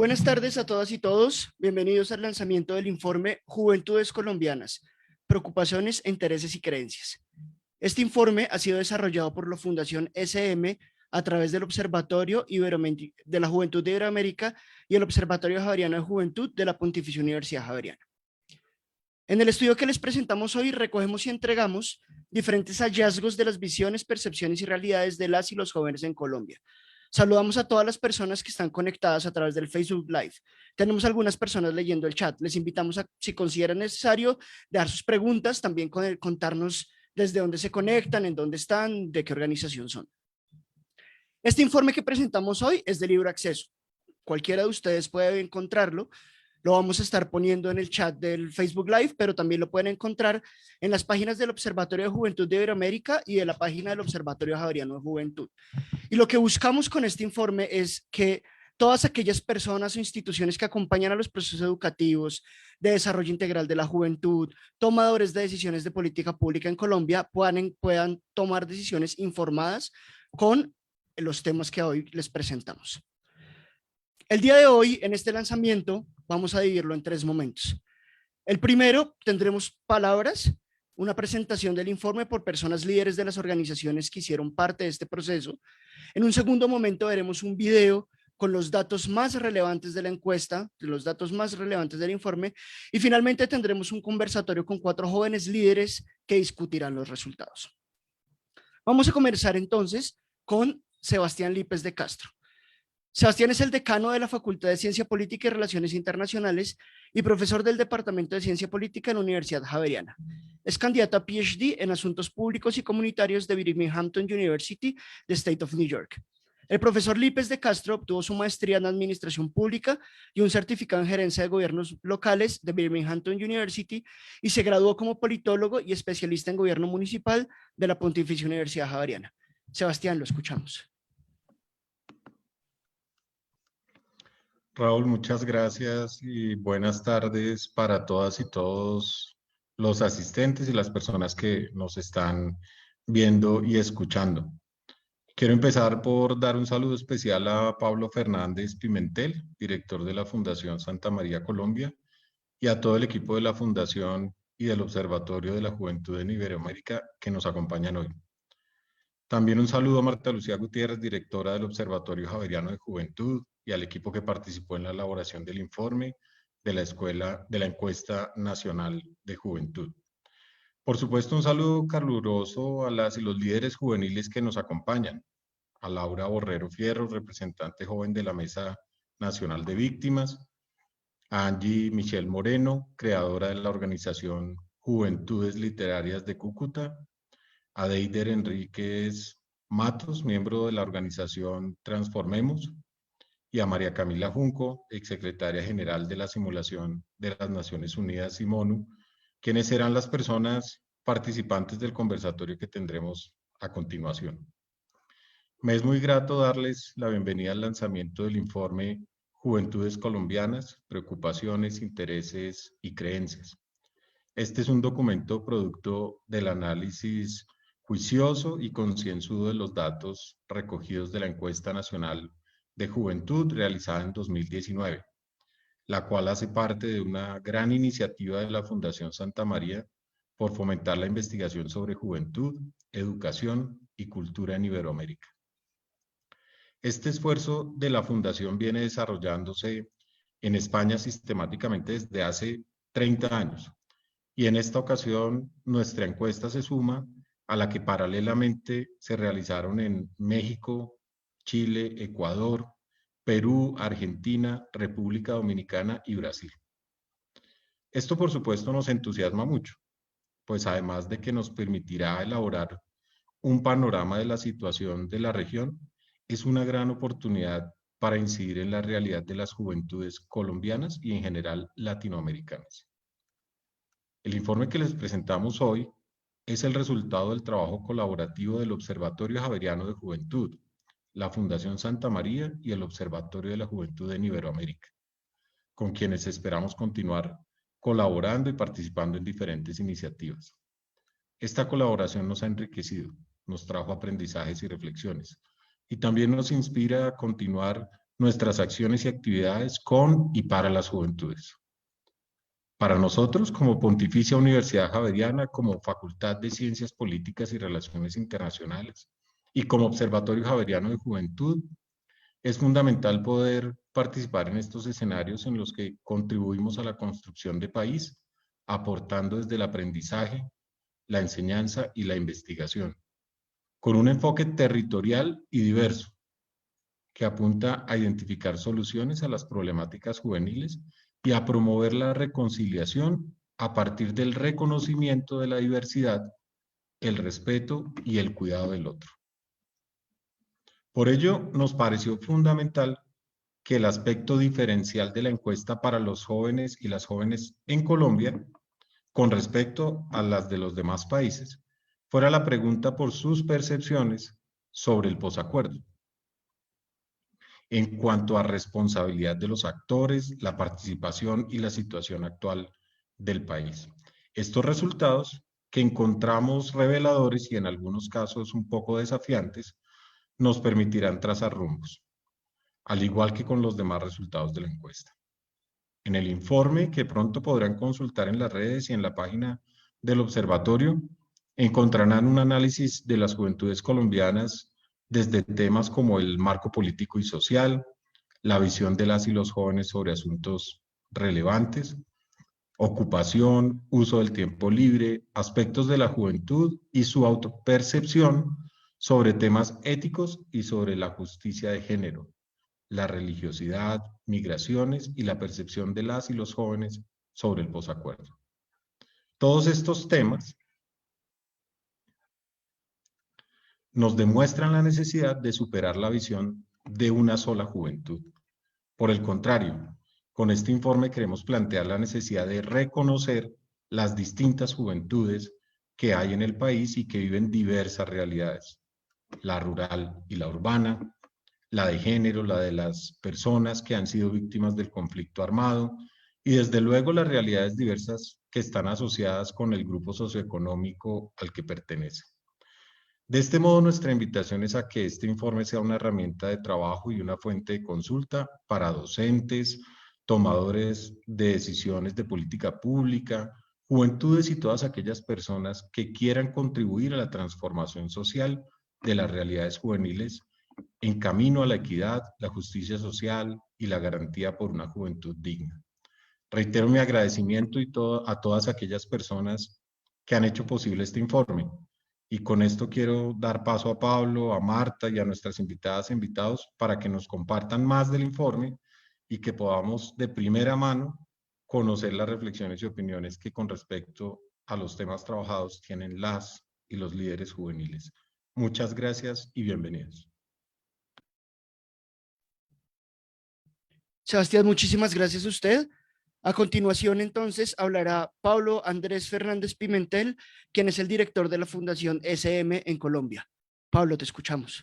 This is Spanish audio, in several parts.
Buenas tardes a todas y todos. Bienvenidos al lanzamiento del informe Juventudes Colombianas, Preocupaciones, Intereses y Creencias. Este informe ha sido desarrollado por la Fundación SM a través del Observatorio de la Juventud de Iberoamérica y el Observatorio Javeriano de Juventud de la Pontificia Universidad Javeriana. En el estudio que les presentamos hoy recogemos y entregamos diferentes hallazgos de las visiones, percepciones y realidades de las y los jóvenes en Colombia. Saludamos a todas las personas que están conectadas a través del Facebook Live. Tenemos algunas personas leyendo el chat. Les invitamos a, si consideran necesario, dar sus preguntas, también contarnos desde dónde se conectan, en dónde están, de qué organización son. Este informe que presentamos hoy es de libre acceso. Cualquiera de ustedes puede encontrarlo. Lo vamos a estar poniendo en el chat del Facebook Live, pero también lo pueden encontrar en las páginas del Observatorio de Juventud de Iberoamérica y de la página del Observatorio Javeriano de Juventud. Y lo que buscamos con este informe es que todas aquellas personas o instituciones que acompañan a los procesos educativos de desarrollo integral de la juventud, tomadores de decisiones de política pública en Colombia, puedan tomar decisiones informadas con los temas que hoy les presentamos. El día de hoy, en este lanzamiento, vamos a dividirlo en 3 momentos. El primero, tendremos palabras, una presentación del informe por personas líderes de las organizaciones que hicieron parte de este proceso. En un segundo momento veremos un video con los datos más relevantes de la encuesta, los datos más relevantes del informe, y finalmente tendremos un conversatorio con 4 jóvenes líderes que discutirán los resultados. Vamos a comenzar entonces con Sebastián Lípez de Castro. Sebastián es el decano de la Facultad de Ciencia Política y Relaciones Internacionales y profesor del Departamento de Ciencia Política en la Universidad Javeriana. Es candidato a PhD en Asuntos Públicos y Comunitarios de Birmingham University, de State of New York. El profesor Lípez de Castro obtuvo su maestría en Administración Pública y un certificado en Gerencia de Gobiernos Locales de Birmingham University y se graduó como politólogo y especialista en Gobierno Municipal de la Pontificia Universidad Javeriana. Sebastián, lo escuchamos. Raúl, muchas gracias y buenas tardes para todas y todos los asistentes y las personas que nos están viendo y escuchando. Quiero empezar por dar un saludo especial a Pablo Fernández Pimentel, director de la Fundación Santa María Colombia, y a todo el equipo de la Fundación y del Observatorio de la Juventud en Iberoamérica que nos acompañan hoy. También un saludo a Marta Lucía Gutiérrez, directora del Observatorio Javeriano de Juventud, y al equipo que participó en la elaboración del informe de la Encuesta Nacional de Juventud. Por supuesto, un saludo caluroso a las y los líderes juveniles que nos acompañan. A Laura Borrero Fierro, representante joven de la Mesa Nacional de Víctimas. A Angie Michelle Moreno, creadora de la organización Juventudes Literarias de Cúcuta. A Deider Enríquez Matos, miembro de la organización Transformemos, y a María Camila Junco, exsecretaria general de la Simulación de las Naciones Unidas, SIMONU, quienes serán las personas participantes del conversatorio que tendremos a continuación. Me es muy grato darles la bienvenida al lanzamiento del informe Juventudes Colombianas, Preocupaciones, Intereses y Creencias. Este es un documento producto del análisis juicioso y concienzudo de los datos recogidos de la Encuesta Nacional de Juventud realizada en 2019, la cual hace parte de una gran iniciativa de la Fundación Santa María por fomentar la investigación sobre juventud, educación y cultura en Iberoamérica. Este esfuerzo de la Fundación viene desarrollándose en España sistemáticamente desde hace 30 años, y en esta ocasión nuestra encuesta se suma a la que paralelamente se realizaron en México, Chile, Ecuador, Perú, Argentina, República Dominicana y Brasil. Esto, por supuesto, nos entusiasma mucho, pues además de que nos permitirá elaborar un panorama de la situación de la región, es una gran oportunidad para incidir en la realidad de las juventudes colombianas y en general latinoamericanas. El informe que les presentamos hoy es el resultado del trabajo colaborativo del Observatorio Javeriano de Juventud, la Fundación Santa María y el Observatorio de la Juventud en Iberoamérica, con quienes esperamos continuar colaborando y participando en diferentes iniciativas. Esta colaboración nos ha enriquecido, nos trajo aprendizajes y reflexiones, y también nos inspira a continuar nuestras acciones y actividades con y para las juventudes. Para nosotros, como Pontificia Universidad Javeriana, como Facultad de Ciencias Políticas y Relaciones Internacionales y como Observatorio Javeriano de Juventud, es fundamental poder participar en estos escenarios en los que contribuimos a la construcción de país, aportando desde el aprendizaje, la enseñanza y la investigación, con un enfoque territorial y diverso, que apunta a identificar soluciones a las problemáticas juveniles y a promover la reconciliación a partir del reconocimiento de la diversidad, el respeto y el cuidado del otro. Por ello, nos pareció fundamental que el aspecto diferencial de la encuesta para los jóvenes y las jóvenes en Colombia, con respecto a las de los demás países, fuera la pregunta por sus percepciones sobre el posacuerdo. En cuanto a responsabilidad de los actores, la participación y la situación actual del país. Estos resultados, que encontramos reveladores y en algunos casos un poco desafiantes, nos permitirán trazar rumbos, al igual que con los demás resultados de la encuesta. En el informe, que pronto podrán consultar en las redes y en la página del observatorio, encontrarán un análisis de las juventudes colombianas desde temas como el marco político y social, la visión de las y los jóvenes sobre asuntos relevantes, ocupación, uso del tiempo libre, aspectos de la juventud y su autopercepción sobre temas éticos y sobre la justicia de género, la religiosidad, migraciones y la percepción de las y los jóvenes sobre el posacuerdo. Todos estos temas nos demuestran la necesidad de superar la visión de una sola juventud. Por el contrario, con este informe queremos plantear la necesidad de reconocer las distintas juventudes que hay en el país y que viven diversas realidades, la rural y la urbana, la de género, la de las personas que han sido víctimas del conflicto armado y desde luego las realidades diversas que están asociadas con el grupo socioeconómico al que pertenece. De este modo, nuestra invitación es a que este informe sea una herramienta de trabajo y una fuente de consulta para docentes, tomadores de decisiones de política pública, juventudes y todas aquellas personas que quieran contribuir a la transformación social de las realidades juveniles en camino a la equidad, la justicia social y la garantía por una juventud digna. Reitero mi agradecimiento a todas aquellas personas que han hecho posible este informe. Y con esto quiero dar paso a Pablo, a Marta y a nuestras invitadas e invitados para que nos compartan más del informe y que podamos de primera mano conocer las reflexiones y opiniones que con respecto a los temas trabajados tienen las y los líderes juveniles. Muchas gracias y bienvenidos. Sebastián, muchísimas gracias a usted. A continuación, entonces, hablará Pablo Andrés Fernández Pimentel, quien es el director de la Fundación SM en Colombia. Pablo, te escuchamos.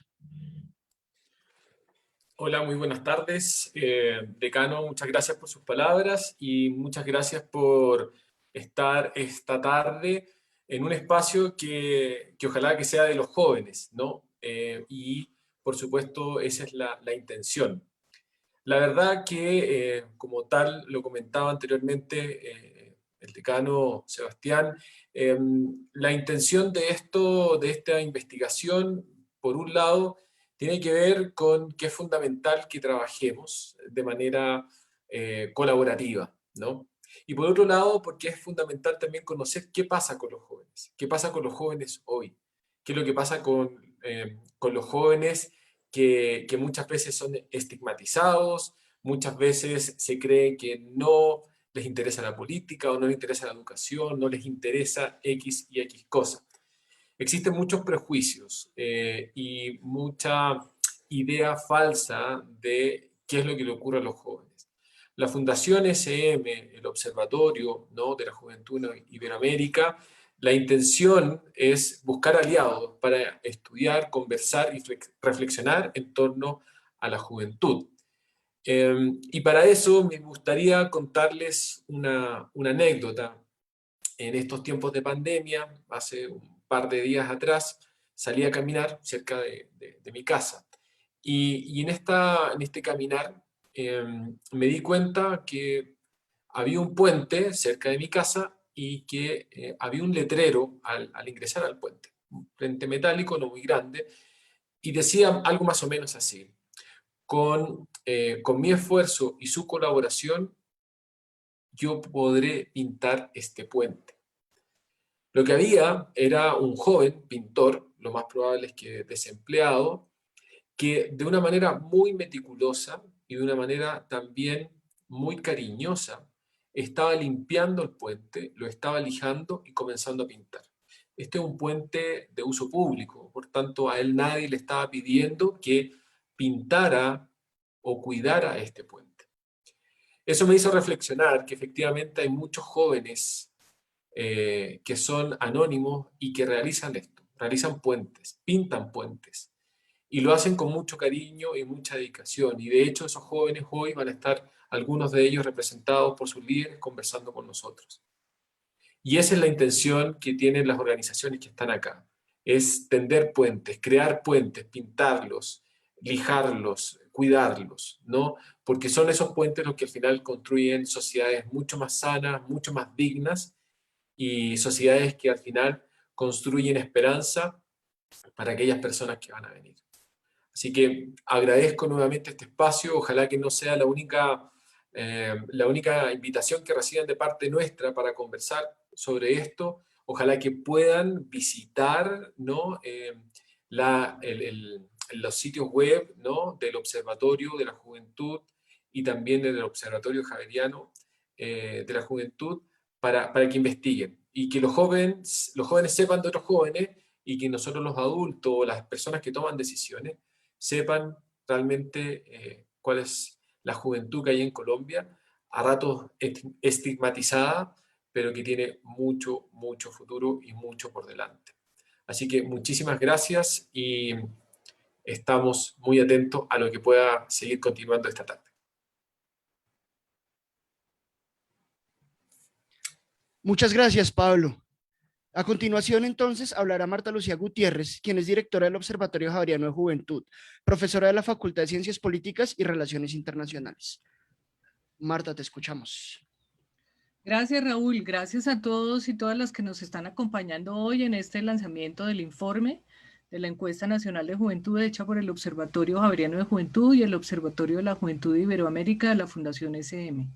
Hola, muy buenas tardes. Decano, muchas gracias por sus palabras y muchas gracias por estar esta tarde en un espacio que ojalá que sea de los jóvenes, ¿no? Y, por supuesto, esa es la intención. La verdad que, como tal, lo comentaba anteriormente el decano Sebastián, la intención de de esta investigación, por un lado, tiene que ver con que es fundamental que trabajemos de manera colaborativa, ¿no? Y por otro lado, porque es fundamental también conocer qué pasa con los jóvenes, qué pasa con los jóvenes hoy, qué es lo que pasa con los jóvenes que muchas veces son estigmatizados, muchas veces se cree que no les interesa la política o no les interesa la educación, no les interesa X y X cosas. Existen muchos prejuicios y mucha idea falsa de qué es lo que le ocurre a los jóvenes. La Fundación SM, el Observatorio, ¿no?, de la Juventud en Iberoamérica, la intención es buscar aliados para estudiar, conversar y reflexionar en torno a la juventud. Y para eso me gustaría contarles una anécdota. En estos tiempos de pandemia, hace un par de días atrás, salí a caminar cerca de mi casa Y en este caminar me di cuenta que había un puente cerca de mi casa y que había un letrero al ingresar al puente, un puente metálico no muy grande, y decía algo más o menos así: con mi esfuerzo y su colaboración, yo podré pintar este puente. Lo que había era un joven pintor, lo más probable es que desempleado, que de una manera muy meticulosa y de una manera también muy cariñosa estaba limpiando el puente, lo estaba lijando y comenzando a pintar. Este es un puente de uso público, por tanto a él nadie le estaba pidiendo que pintara o cuidara este puente. Eso me hizo reflexionar que efectivamente hay muchos jóvenes que son anónimos y que realizan esto, realizan puentes, pintan puentes, y lo hacen con mucho cariño y mucha dedicación. Y de hecho esos jóvenes hoy van a estar, algunos de ellos representados por sus líderes, conversando con nosotros. Y esa es la intención que tienen las organizaciones que están acá, es tender puentes, crear puentes, pintarlos, lijarlos, cuidarlos, ¿no? Porque son esos puentes los que al final construyen sociedades mucho más sanas, mucho más dignas, y sociedades que al final construyen esperanza para aquellas personas que van a venir. Así que agradezco nuevamente este espacio, ojalá que no sea la única invitación que reciban de parte nuestra para conversar sobre esto, ojalá que puedan visitar, ¿no? Los sitios web, ¿no? Del Observatorio de la Juventud y también del Observatorio Javeriano de la Juventud para que investiguen y que los jóvenes sepan de otros jóvenes y que nosotros los adultos o las personas que toman decisiones sepan realmente cuál es la juventud que hay en Colombia, a ratos estigmatizada, pero que tiene mucho, mucho futuro y mucho por delante. Así que muchísimas gracias y estamos muy atentos a lo que pueda seguir continuando esta tarde. Muchas gracias, Pablo. A continuación, entonces, hablará Marta Lucía Gutiérrez, quien es directora del Observatorio Javeriano de Juventud, profesora de la Facultad de Ciencias Políticas y Relaciones Internacionales. Marta, te escuchamos. Gracias, Raúl. Gracias a todos y todas las que nos están acompañando hoy en este lanzamiento del informe de la Encuesta Nacional de Juventud hecha por el Observatorio Javeriano de Juventud y el Observatorio de la Juventud de Iberoamérica de la Fundación SM.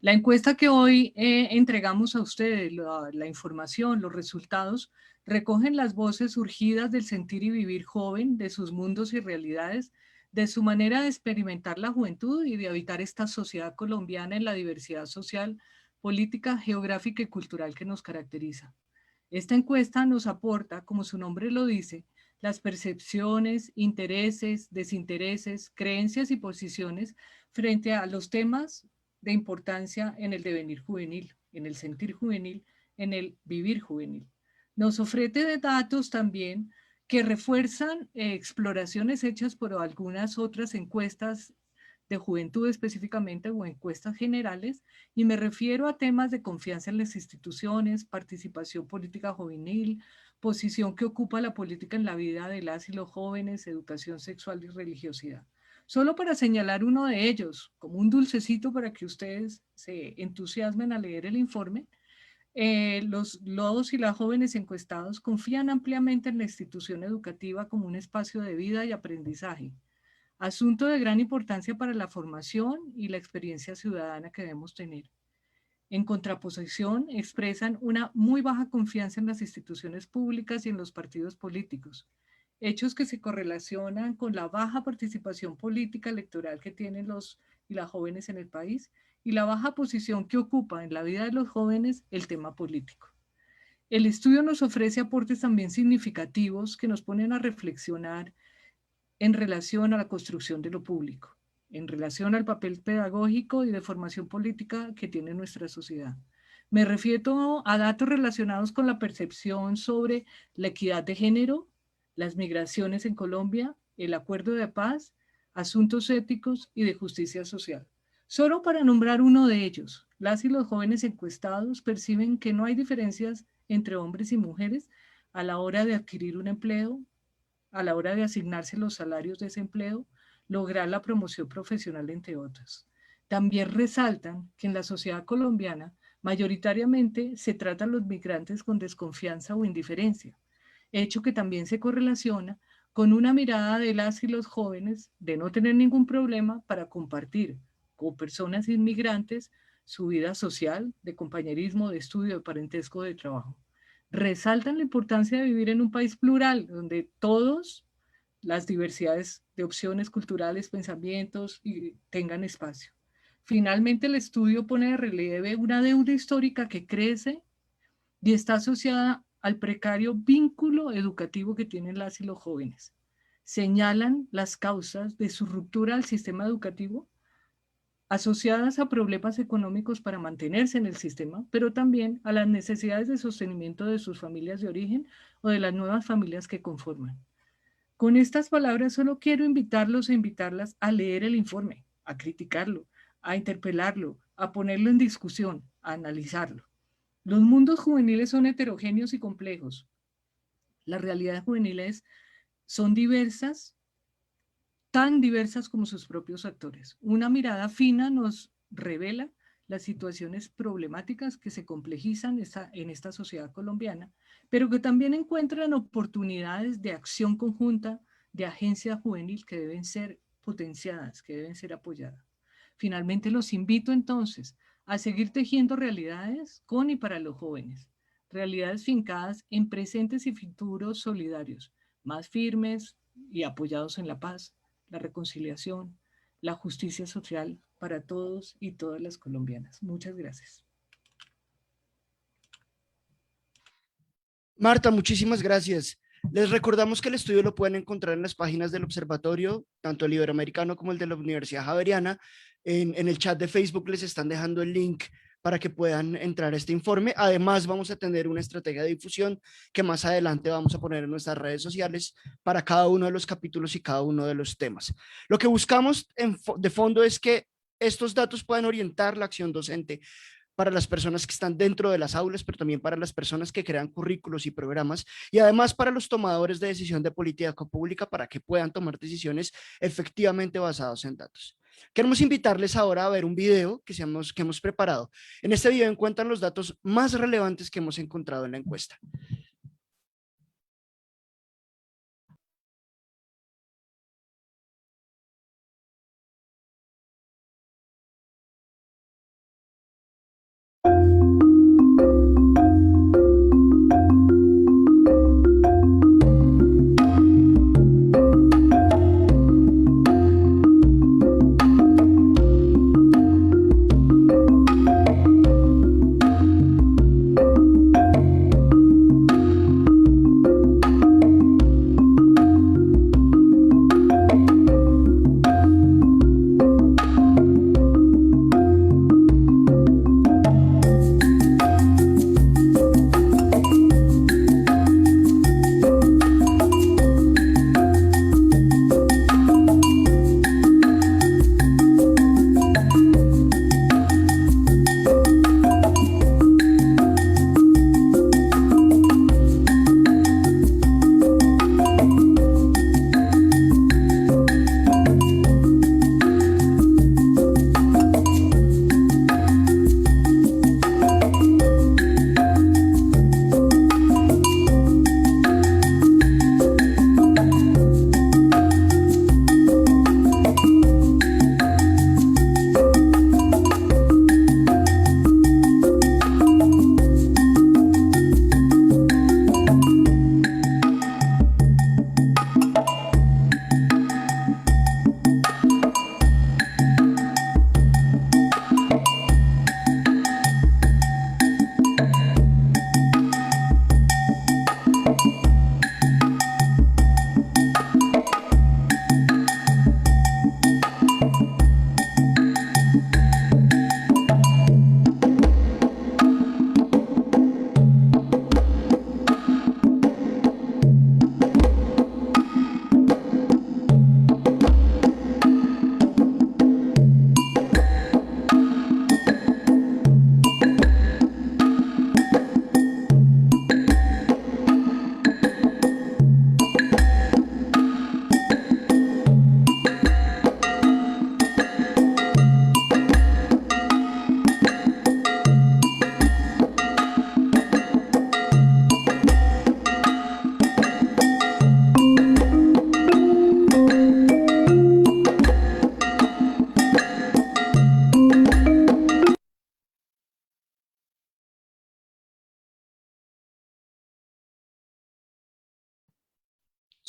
La encuesta que hoy entregamos a ustedes, la información, los resultados, recogen las voces surgidas del sentir y vivir joven, de sus mundos y realidades, de su manera de experimentar la juventud y de habitar esta sociedad colombiana en la diversidad social, política, geográfica y cultural que nos caracteriza. Esta encuesta nos aporta, como su nombre lo dice, las percepciones, intereses, desintereses, creencias y posiciones frente a los temas de importancia en el devenir juvenil, en el sentir juvenil, en el vivir juvenil. Nos ofrece datos también que refuerzan exploraciones hechas por algunas otras encuestas de juventud específicamente o encuestas generales, y me refiero a temas de confianza en las instituciones, participación política juvenil, posición que ocupa la política en la vida de las y los jóvenes, educación sexual y religiosidad. Solo para señalar uno de ellos, como un dulcecito para que ustedes se entusiasmen a leer el informe, los y las jóvenes encuestados confían ampliamente en la institución educativa como un espacio de vida y aprendizaje, asunto de gran importancia para la formación y la experiencia ciudadana que debemos tener. En contraposición, expresan una muy baja confianza en las instituciones públicas y en los partidos políticos, hechos que se correlacionan con la baja participación política electoral que tienen los y las jóvenes en el país y la baja posición que ocupa en la vida de los jóvenes el tema político. El estudio nos ofrece aportes también significativos que nos ponen a reflexionar en relación a la construcción de lo público, en relación al papel pedagógico y de formación política que tiene nuestra sociedad. Me refiero a datos relacionados con la percepción sobre la equidad de género, las migraciones en Colombia, el acuerdo de paz, asuntos éticos y de justicia social. Solo para nombrar uno de ellos, las y los jóvenes encuestados perciben que no hay diferencias entre hombres y mujeres a la hora de adquirir un empleo, a la hora de asignarse los salarios de ese empleo, lograr la promoción profesional, entre otros. También resaltan que en la sociedad colombiana mayoritariamente se tratan a los migrantes con desconfianza o indiferencia, hecho que también se correlaciona con una mirada de las y los jóvenes de no tener ningún problema para compartir con personas inmigrantes su vida social, de compañerismo, de estudio, de parentesco, de trabajo. Resaltan la importancia de vivir en un país plural, donde todos las diversidades de opciones culturales, pensamientos tengan espacio. Finalmente, el estudio pone de relieve una deuda histórica que crece y está asociada al precario vínculo educativo que tienen las y los jóvenes. Señalan las causas de su ruptura al sistema educativo asociadas a problemas económicos para mantenerse en el sistema, pero también a las necesidades de sostenimiento de sus familias de origen o de las nuevas familias que conforman. Con estas palabras solo quiero invitarlos e invitarlas a leer el informe, a criticarlo, a interpelarlo, a ponerlo en discusión, a analizarlo. Los mundos juveniles son heterogéneos y complejos. Las realidades juveniles son diversas, tan diversas como sus propios actores. Una mirada fina nos revela las situaciones problemáticas que se complejizan en esta sociedad colombiana, pero que también encuentran oportunidades de acción conjunta, de agencia juvenil que deben ser potenciadas, que deben ser apoyadas. Finalmente, los invito entonces a seguir tejiendo realidades con y para los jóvenes, realidades fincadas en presentes y futuros solidarios, más firmes y apoyados en la paz, la reconciliación, la justicia social para todos y todas las colombianas. Muchas gracias. Marta, muchísimas gracias. Les recordamos que el estudio lo pueden encontrar en las páginas del observatorio, tanto el iberoamericano como el de la Universidad Javeriana. En el chat de Facebook les están dejando el link para que puedan entrar a este informe. Además, vamos a tener una estrategia de difusión que más adelante vamos a poner en nuestras redes sociales para cada uno de los capítulos y cada uno de los temas. Lo que buscamos de fondo es que estos datos puedan orientar la acción docente para las personas que están dentro de las aulas, pero también para las personas que crean currículos y programas, y además para los tomadores de decisión de política pública para que puedan tomar decisiones efectivamente basadas en datos. Queremos invitarles ahora a ver un video que hemos preparado. En este video encuentran los datos más relevantes que hemos encontrado en la encuesta.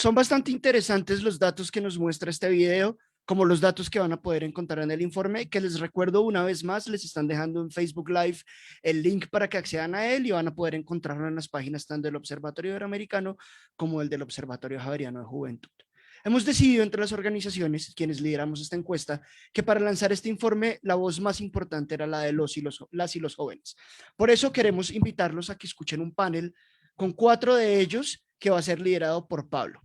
Son bastante interesantes los datos que nos muestra este video, como los datos que van a poder encontrar en el informe, que les recuerdo una vez más, les están dejando en Facebook Live el link para que accedan a él y van a poder encontrarlo en las páginas tanto del Observatorio Iberoamericano como el del Observatorio Javeriano de Juventud. Hemos decidido entre las organizaciones, quienes lideramos esta encuesta, que para lanzar este informe la voz más importante era la de las y los jóvenes. Por eso queremos invitarlos a que escuchen un panel con 4 de ellos que va a ser liderado por Pablo.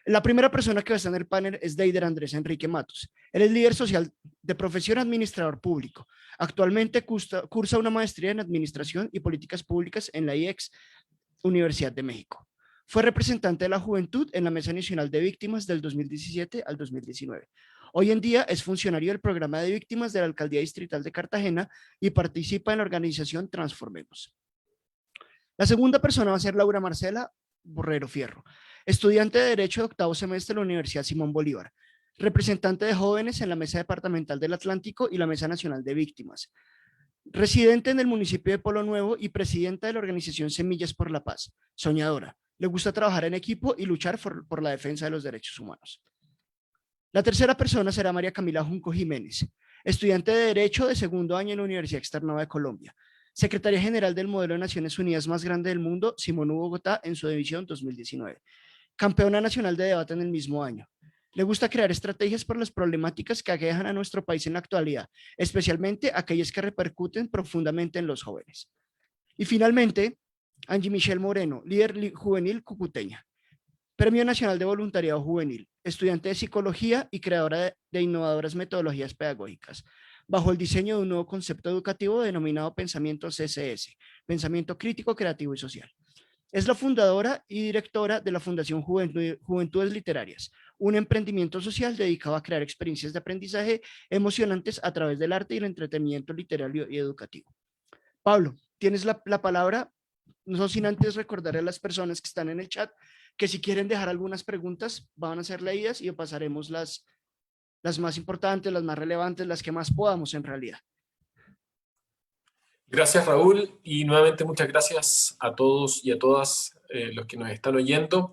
La primera persona que va a estar en el panel es Deider Andrés Enrique Matos. Él es líder social de profesión administrador público. Actualmente cursa una maestría en Administración y Políticas Públicas en la IEX Universidad de México. Fue representante de la juventud en la Mesa Nacional de Víctimas del 2017 al 2019. Hoy en día es funcionario del programa de víctimas de la Alcaldía Distrital de Cartagena y participa en la organización Transformemos. La segunda persona va a ser Laura Marcela Borrero Fierro, estudiante de Derecho de octavo semestre de la Universidad Simón Bolívar, representante de jóvenes en la Mesa Departamental del Atlántico y la Mesa Nacional de Víctimas, residente en el municipio de Polo Nuevo y presidenta de la organización Semillas por la Paz, soñadora. Le gusta trabajar en equipo y luchar por la defensa de los derechos humanos. La tercera persona será María Camila Junco Jiménez, estudiante de Derecho de segundo año en la Universidad Externada de Colombia, secretaria general del modelo de Naciones Unidas más grande del mundo, Simón U Bogotá, en su división 2019, campeona nacional de debate en el mismo año. Le gusta crear estrategias por las problemáticas que aquejan a nuestro país en la actualidad, especialmente aquellas que repercuten profundamente en los jóvenes. Y finalmente, Angie Michelle Moreno, líder juvenil cucuteña, Premio Nacional de Voluntariado Juvenil, estudiante de psicología y creadora de innovadoras metodologías pedagógicas, bajo el diseño de un nuevo concepto educativo denominado Pensamiento CCS, Pensamiento Crítico, Creativo y Social. Es la fundadora y directora de la Fundación Juventudes Literarias, un emprendimiento social dedicado a crear experiencias de aprendizaje emocionantes a través del arte y el entretenimiento literario y educativo. Pablo, tienes la palabra. No sin antes recordar a las personas que están en el chat que si quieren dejar algunas preguntas van a ser leídas y pasaremos las más importantes, las más relevantes, las que más podamos en realidad. Gracias, Raúl, y nuevamente muchas gracias a todos y a todas los que nos están oyendo.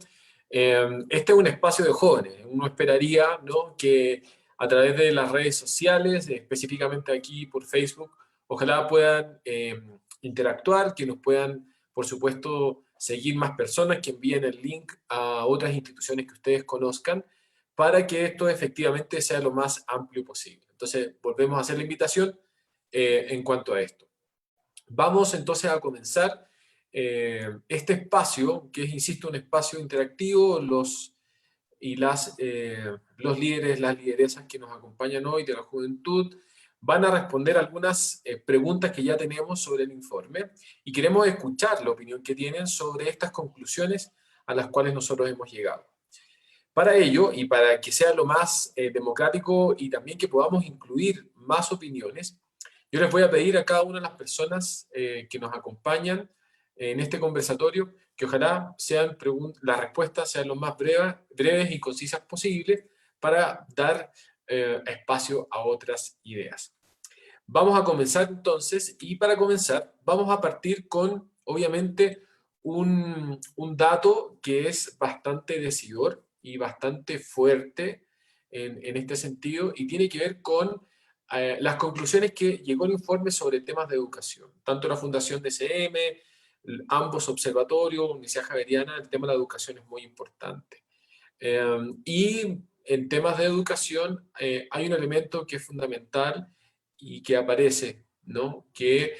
Este es un espacio de jóvenes. Uno esperaría, ¿no?, que a través de las redes sociales, específicamente aquí por Facebook, ojalá puedan interactuar, que nos puedan, por supuesto, seguir más personas, que envíen el link a otras instituciones que ustedes conozcan, para que esto efectivamente sea lo más amplio posible. Entonces, volvemos a hacer la invitación en cuanto a esto. Vamos entonces a comenzar este espacio, que es, insisto, un espacio interactivo. Los líderes, las lideresas que nos acompañan hoy de la juventud van a responder algunas preguntas que ya tenemos sobre el informe y queremos escuchar la opinión que tienen sobre estas conclusiones a las cuales nosotros hemos llegado. Para ello, y para que sea lo más democrático y también que podamos incluir más opiniones, yo les voy a pedir a cada una de las personas que nos acompañan en este conversatorio que ojalá las respuestas sean lo más breves y concisas posibles para dar espacio a otras ideas. Vamos a comenzar entonces, y para comenzar vamos a partir con, obviamente, un dato que es bastante decidor y bastante fuerte en este sentido, y tiene que ver con las conclusiones que llegó el informe sobre temas de educación. Tanto la Fundación DCM, ambos observatorios, Universidad Javeriana, el tema de la educación es muy importante. Y en temas de educación hay un elemento que es fundamental y que aparece, ¿no?, que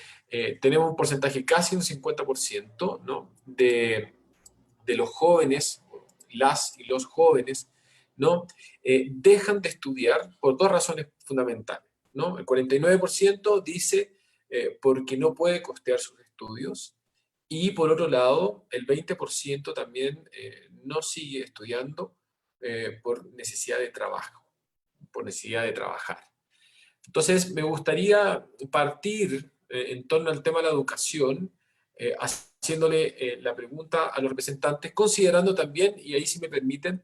tenemos un porcentaje casi un 50%, ¿no?, de los jóvenes, las y los jóvenes, ¿no?, dejan de estudiar por dos razones fundamentales, ¿no? El 49% dice porque no puede costear sus estudios, y por otro lado, el 20% también no sigue estudiando por necesidad de trabajo, por necesidad de trabajar. Entonces, me gustaría partir en torno al tema de la educación, haciéndole la pregunta a los representantes, considerando también, y ahí si me permiten,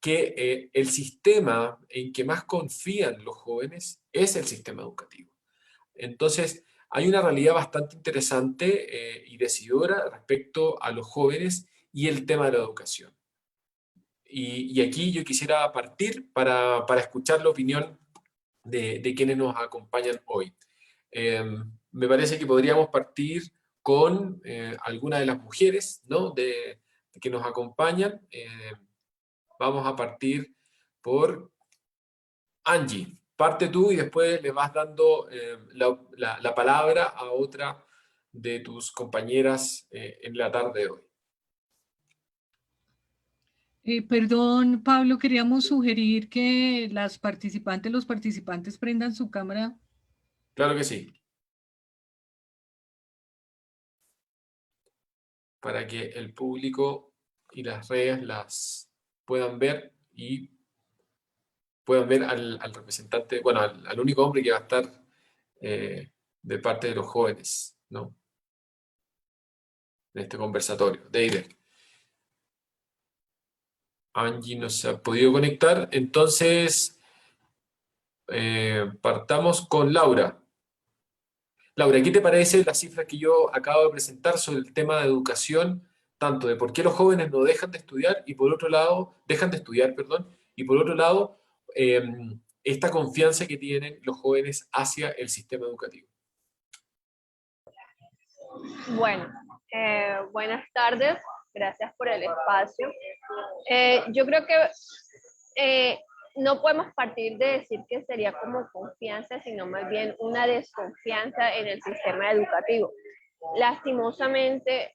que el sistema en que más confían los jóvenes es el sistema educativo. Entonces, hay una realidad bastante interesante y decidora respecto a los jóvenes y el tema de la educación. Y aquí yo quisiera partir para escuchar la opinión de quienes nos acompañan hoy. Me parece que podríamos partir con alguna de las mujeres, ¿no? de que nos acompañan. Vamos a partir por Angie. Parte tú y después le vas dando la palabra a otra de tus compañeras en la tarde de hoy. Perdón, Pablo, queríamos sugerir que los participantes prendan su cámara. Claro que sí. Para que el público y las redes las puedan ver y puedan ver al representante, bueno, al único hombre que va a estar de parte de los jóvenes, ¿no? En este conversatorio. Deider. Angie no se ha podido conectar, entonces partamos con Laura. Laura, ¿qué te parece la cifra que yo acabo de presentar sobre el tema de educación, tanto de por qué los jóvenes no dejan de estudiar y por otro lado, dejan de estudiar, perdón, y por otro lado, esta confianza que tienen los jóvenes hacia el sistema educativo? Bueno, buenas tardes, gracias por el espacio. Yo creo que no podemos partir de decir que sería como confianza, sino más bien una desconfianza en el sistema educativo. Lastimosamente,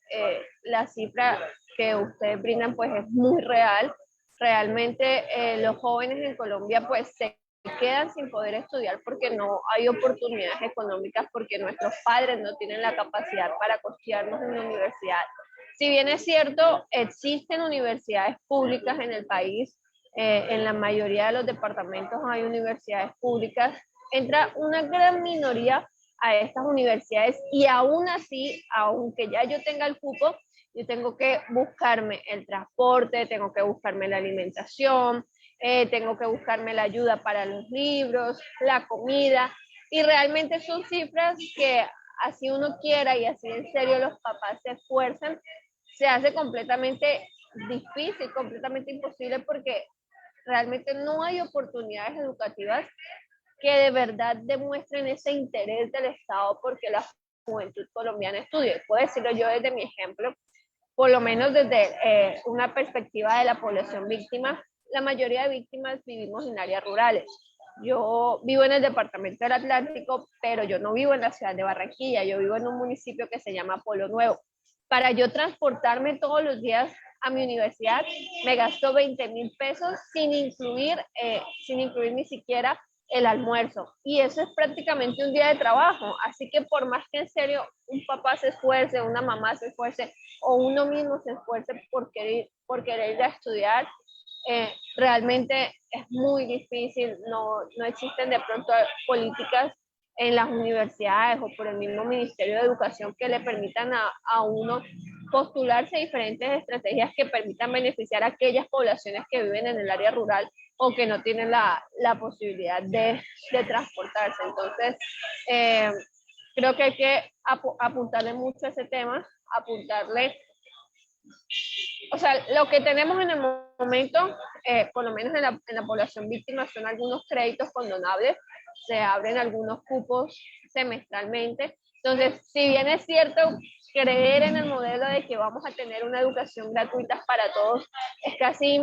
la cifra que ustedes brindan pues es muy real. Realmente los jóvenes en Colombia pues se quedan sin poder estudiar porque no hay oportunidades económicas, porque nuestros padres no tienen la capacidad para costearnos en la universidad. Si bien es cierto, existen universidades públicas en el país, en la mayoría de los departamentos hay universidades públicas, entra una gran minoría a estas universidades y aún así, aunque ya yo tenga el cupo, yo tengo que buscarme el transporte, tengo que buscarme la alimentación, tengo que buscarme la ayuda para los libros, la comida, y realmente son cifras que así uno quiera y así en serio los papás se esfuerzan, se hace completamente difícil, completamente imposible porque realmente no hay oportunidades educativas que de verdad demuestren ese interés del Estado porque la juventud colombiana estudie. Puedo decirlo yo desde mi ejemplo, por lo menos desde una perspectiva de la población víctima. La mayoría de víctimas vivimos en áreas rurales. Yo vivo en el departamento del Atlántico, pero yo no vivo en la ciudad de Barranquilla, yo vivo en un municipio que se llama Polo Nuevo. Para yo transportarme todos los días a mi universidad, me gasto 20.000 pesos sin incluir ni siquiera el almuerzo. Y eso es prácticamente un día de trabajo. Así que por más que en serio un papá se esfuerce, una mamá se esfuerce, o uno mismo se esfuerce por querer ir a estudiar, realmente es muy difícil. No existen de pronto políticas en las universidades o por el mismo Ministerio de Educación que le permitan a uno postularse a diferentes estrategias que permitan beneficiar a aquellas poblaciones que viven en el área rural o que no tienen la posibilidad de transportarse. Entonces, creo que hay que apuntarle mucho a ese tema, apuntarle, o sea, lo que tenemos en el momento, por lo menos en la población víctima, son algunos créditos condonables, se abren algunos cupos semestralmente. Entonces, si bien es cierto, creer en el modelo de que vamos a tener una educación gratuita para todos es casi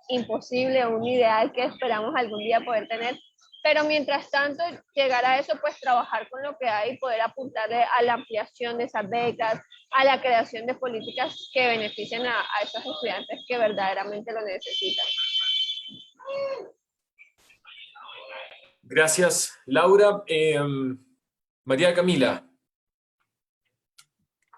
imposible, un ideal que esperamos algún día poder tener, pero mientras tanto, llegar a eso, pues trabajar con lo que hay y poder apuntarle a la ampliación de esas becas, a la creación de políticas que beneficien a esos estudiantes que verdaderamente lo necesitan. Gracias, Laura. María Camila.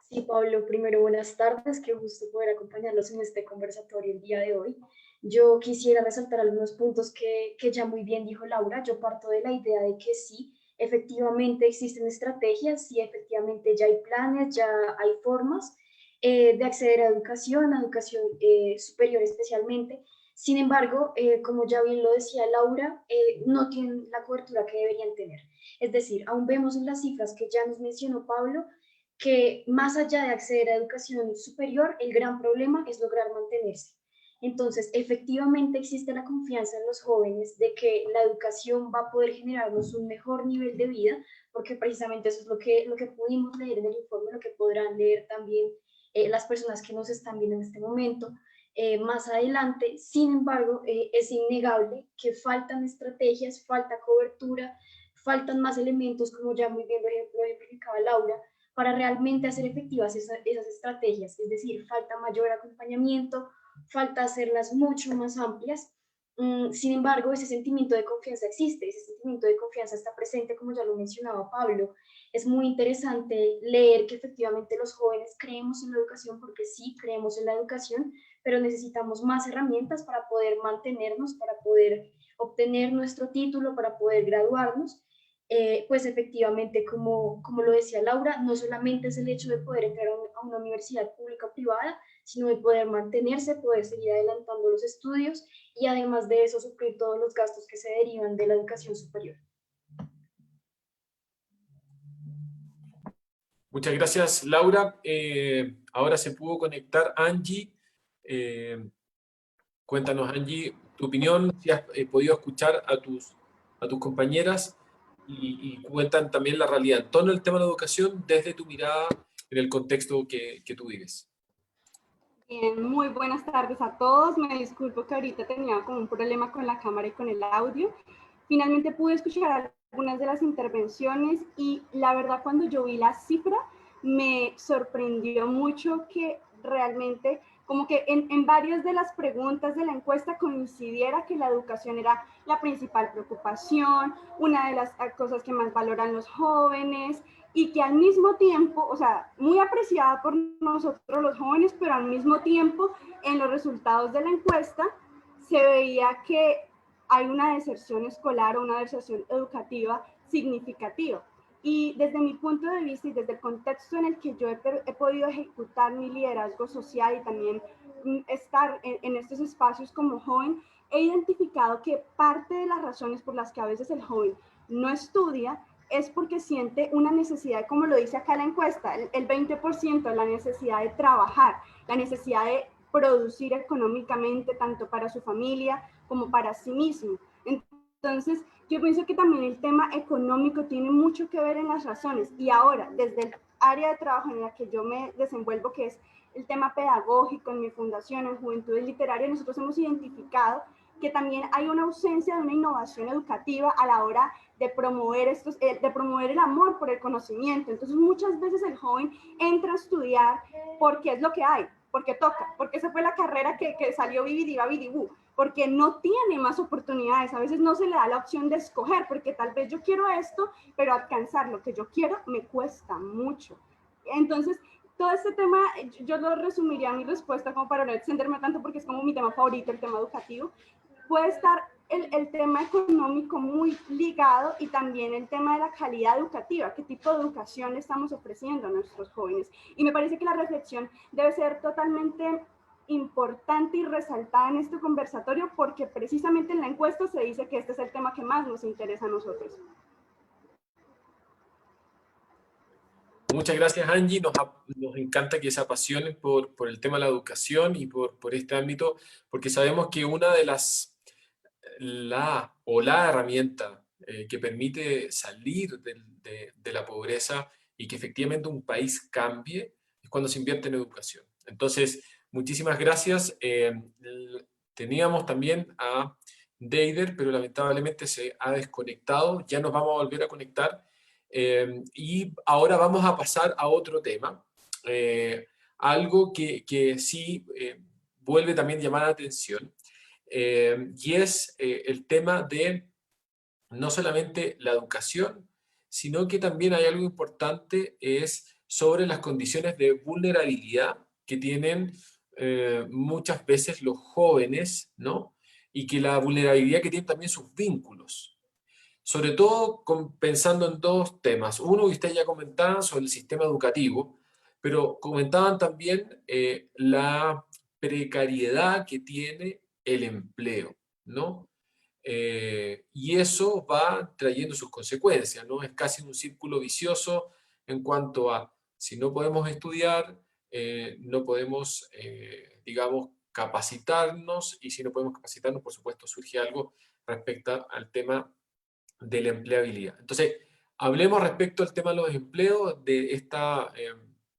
Sí, Pablo, primero buenas tardes, qué gusto poder acompañarlos en este conversatorio el día de hoy. Yo quisiera resaltar algunos puntos que ya muy bien dijo Laura. Yo parto de la idea de que sí, efectivamente existen estrategias, sí, efectivamente ya hay planes, ya hay formas de acceder a educación superior especialmente. Sin embargo, como ya bien lo decía Laura, no tienen la cobertura que deberían tener. Es decir, aún vemos en las cifras que ya nos mencionó Pablo, que más allá de acceder a educación superior, el gran problema es lograr mantenerse. Entonces, efectivamente existe la confianza en los jóvenes de que la educación va a poder generarnos un mejor nivel de vida, porque precisamente eso es lo que pudimos leer en el informe, lo que podrán leer también las personas que nos están viendo en este momento. Más adelante, sin embargo, es innegable que faltan estrategias, falta cobertura, faltan más elementos, como ya muy bien lo ejemplificaba Laura, para realmente hacer efectivas esas estrategias. Es decir, falta mayor acompañamiento, falta hacerlas mucho más amplias. Sin embargo, ese sentimiento de confianza existe, ese sentimiento de confianza está presente, como ya lo mencionaba Pablo. Es muy interesante leer que efectivamente los jóvenes creemos en la educación, porque sí, creemos en la educación, pero necesitamos más herramientas para poder mantenernos, para poder obtener nuestro título, para poder graduarnos. Pues efectivamente, como lo decía Laura, no solamente es el hecho de poder entrar a una universidad pública o privada, sino de poder mantenerse, poder seguir adelantando los estudios y además de eso suplir todos los gastos que se derivan de la educación superior. Muchas gracias, Laura. Ahora se pudo conectar Angie. Cuéntanos, Angie, tu opinión, si has podido escuchar a tus compañeras y cuentan también la realidad en torno al tema de la educación desde tu mirada en el contexto que tú vives. Bien, muy buenas tardes a todos. Me disculpo que ahorita tenía como un problema con la cámara y con el audio. Finalmente pude escuchar algunas de las intervenciones y la verdad cuando yo vi la cifra me sorprendió mucho que realmente como que en varias de las preguntas de la encuesta coincidiera que la educación era la principal preocupación, una de las cosas que más valoran los jóvenes y que al mismo tiempo, o sea, muy apreciada por nosotros los jóvenes, pero al mismo tiempo en los resultados de la encuesta se veía que hay una deserción escolar o una deserción educativa significativa. Y desde mi punto de vista y desde el contexto en el que yo he podido ejecutar mi liderazgo social y también estar en estos espacios como joven, he identificado que parte de las razones por las que a veces el joven no estudia es porque siente una necesidad, como lo dice acá la encuesta, el 20%, la necesidad de trabajar, la necesidad de producir económicamente tanto para su familia como para sí mismo. Entonces, yo pienso que también el tema económico tiene mucho que ver en las razones. Y ahora, desde el área de trabajo en la que yo me desenvuelvo, que es el tema pedagógico en mi fundación, en Juventudes Literarias, nosotros hemos identificado que también hay una ausencia de una innovación educativa a la hora de promover, de promover el amor por el conocimiento. Entonces, muchas veces el joven entra a estudiar porque es lo que hay, porque toca, porque esa fue la carrera que salió bibidibabidibú, porque no tiene más oportunidades, a veces no se le da la opción de escoger, porque tal vez yo quiero esto, pero alcanzar lo que yo quiero me cuesta mucho. Entonces, todo este tema, yo lo resumiría mi respuesta como para no extenderme tanto, porque es como mi tema favorito, el tema educativo. Puede estar el tema económico muy ligado y también el tema de la calidad educativa, qué tipo de educación le estamos ofreciendo a nuestros jóvenes. Y me parece que la reflexión debe ser totalmente importante y resaltada en este conversatorio porque precisamente en la encuesta se dice que este es el tema que más nos interesa a nosotros. Muchas gracias, Angie. Nos encanta que se apasionen por el tema de la educación y por este ámbito, porque sabemos que una de la herramienta que permite salir de la pobreza y que efectivamente un país cambie es cuando se invierte en educación. Entonces, muchísimas gracias. Teníamos también a Deider, pero lamentablemente se ha desconectado. Ya nos vamos a volver a conectar. Y ahora vamos a pasar a otro tema. Algo que sí vuelve también a llamar la atención. Y es el tema de no solamente la educación, sino que también hay algo importante, es sobre las condiciones de vulnerabilidad que tienen muchas veces los jóvenes, ¿no? Y que la vulnerabilidad que tienen también sus vínculos. Sobre todo pensando en dos temas. Uno que ustedes ya comentaban sobre el sistema educativo, pero comentaban también la precariedad que tiene el empleo, ¿no? Y eso va trayendo sus consecuencias, ¿no? Es casi un círculo vicioso en cuanto a, si no podemos estudiar, no podemos, digamos, capacitarnos, y si no podemos capacitarnos, por supuesto, surge algo respecto al tema de la empleabilidad. Entonces, hablemos respecto al tema de los empleos, de esta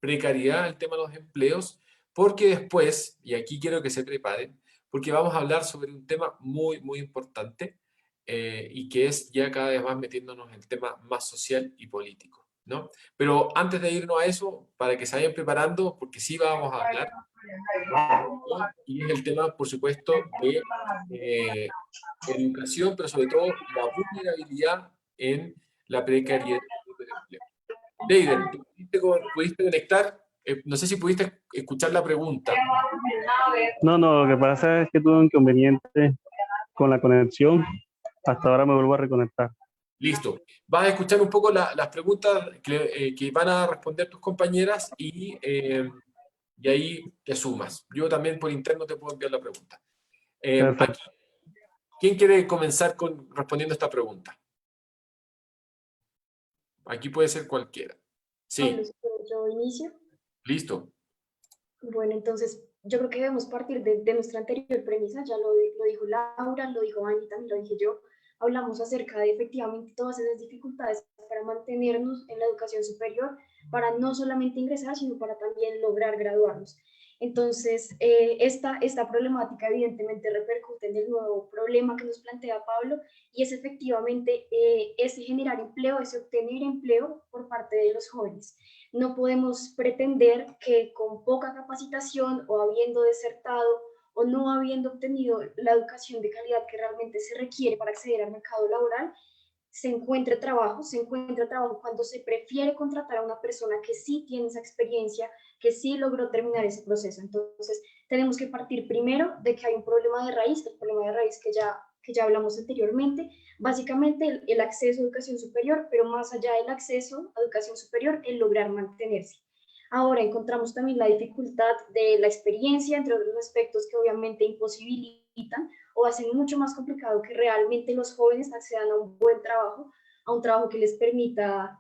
precariedad, el tema de los empleos, porque después, y aquí quiero que se preparen, porque vamos a hablar sobre un tema muy, muy importante, y que es ya cada vez más metiéndonos en el tema más social y político, ¿no? Pero antes de irnos a eso, para que se vayan preparando, porque sí vamos a hablar, y es el tema, por supuesto, de educación, pero sobre todo la vulnerabilidad en la precariedad del empleo. Leiden, ¿tú pudiste conectar? No sé si pudiste escuchar la pregunta. No, lo que pasa es que tuve un inconveniente con la conexión. Hasta ahora me vuelvo a reconectar. Listo. Vas a escuchar un poco las preguntas que van a responder tus compañeras y ahí te sumas. Yo también por interno te puedo enviar la pregunta. Perfecto. ¿Quién quiere comenzar respondiendo esta pregunta? Aquí puede ser cualquiera. Sí. Yo inicio. Listo. Bueno, entonces yo creo que debemos partir de nuestra anterior premisa, ya lo dijo Laura, lo dijo Angie, también lo dije yo. Hablamos acerca de efectivamente todas esas dificultades para mantenernos en la educación superior, para no solamente ingresar, sino para también lograr graduarnos. Entonces, esta problemática evidentemente repercute en el nuevo problema que nos plantea Pablo, y es efectivamente ese generar empleo, ese obtener empleo por parte de los jóvenes. No podemos pretender que con poca capacitación o habiendo desertado o no habiendo obtenido la educación de calidad que realmente se requiere para acceder al mercado laboral, se encuentra trabajo cuando se prefiere contratar a una persona que sí tiene esa experiencia, que sí logró terminar ese proceso. Entonces, tenemos que partir primero de que hay un problema de raíz, el problema de raíz que ya hablamos anteriormente, básicamente el acceso a educación superior, pero más allá del acceso a educación superior, el lograr mantenerse. Ahora encontramos también la dificultad de la experiencia, entre otros aspectos que obviamente imposibilitan o hacen mucho más complicado que realmente los jóvenes accedan a un buen trabajo, a un trabajo que les permita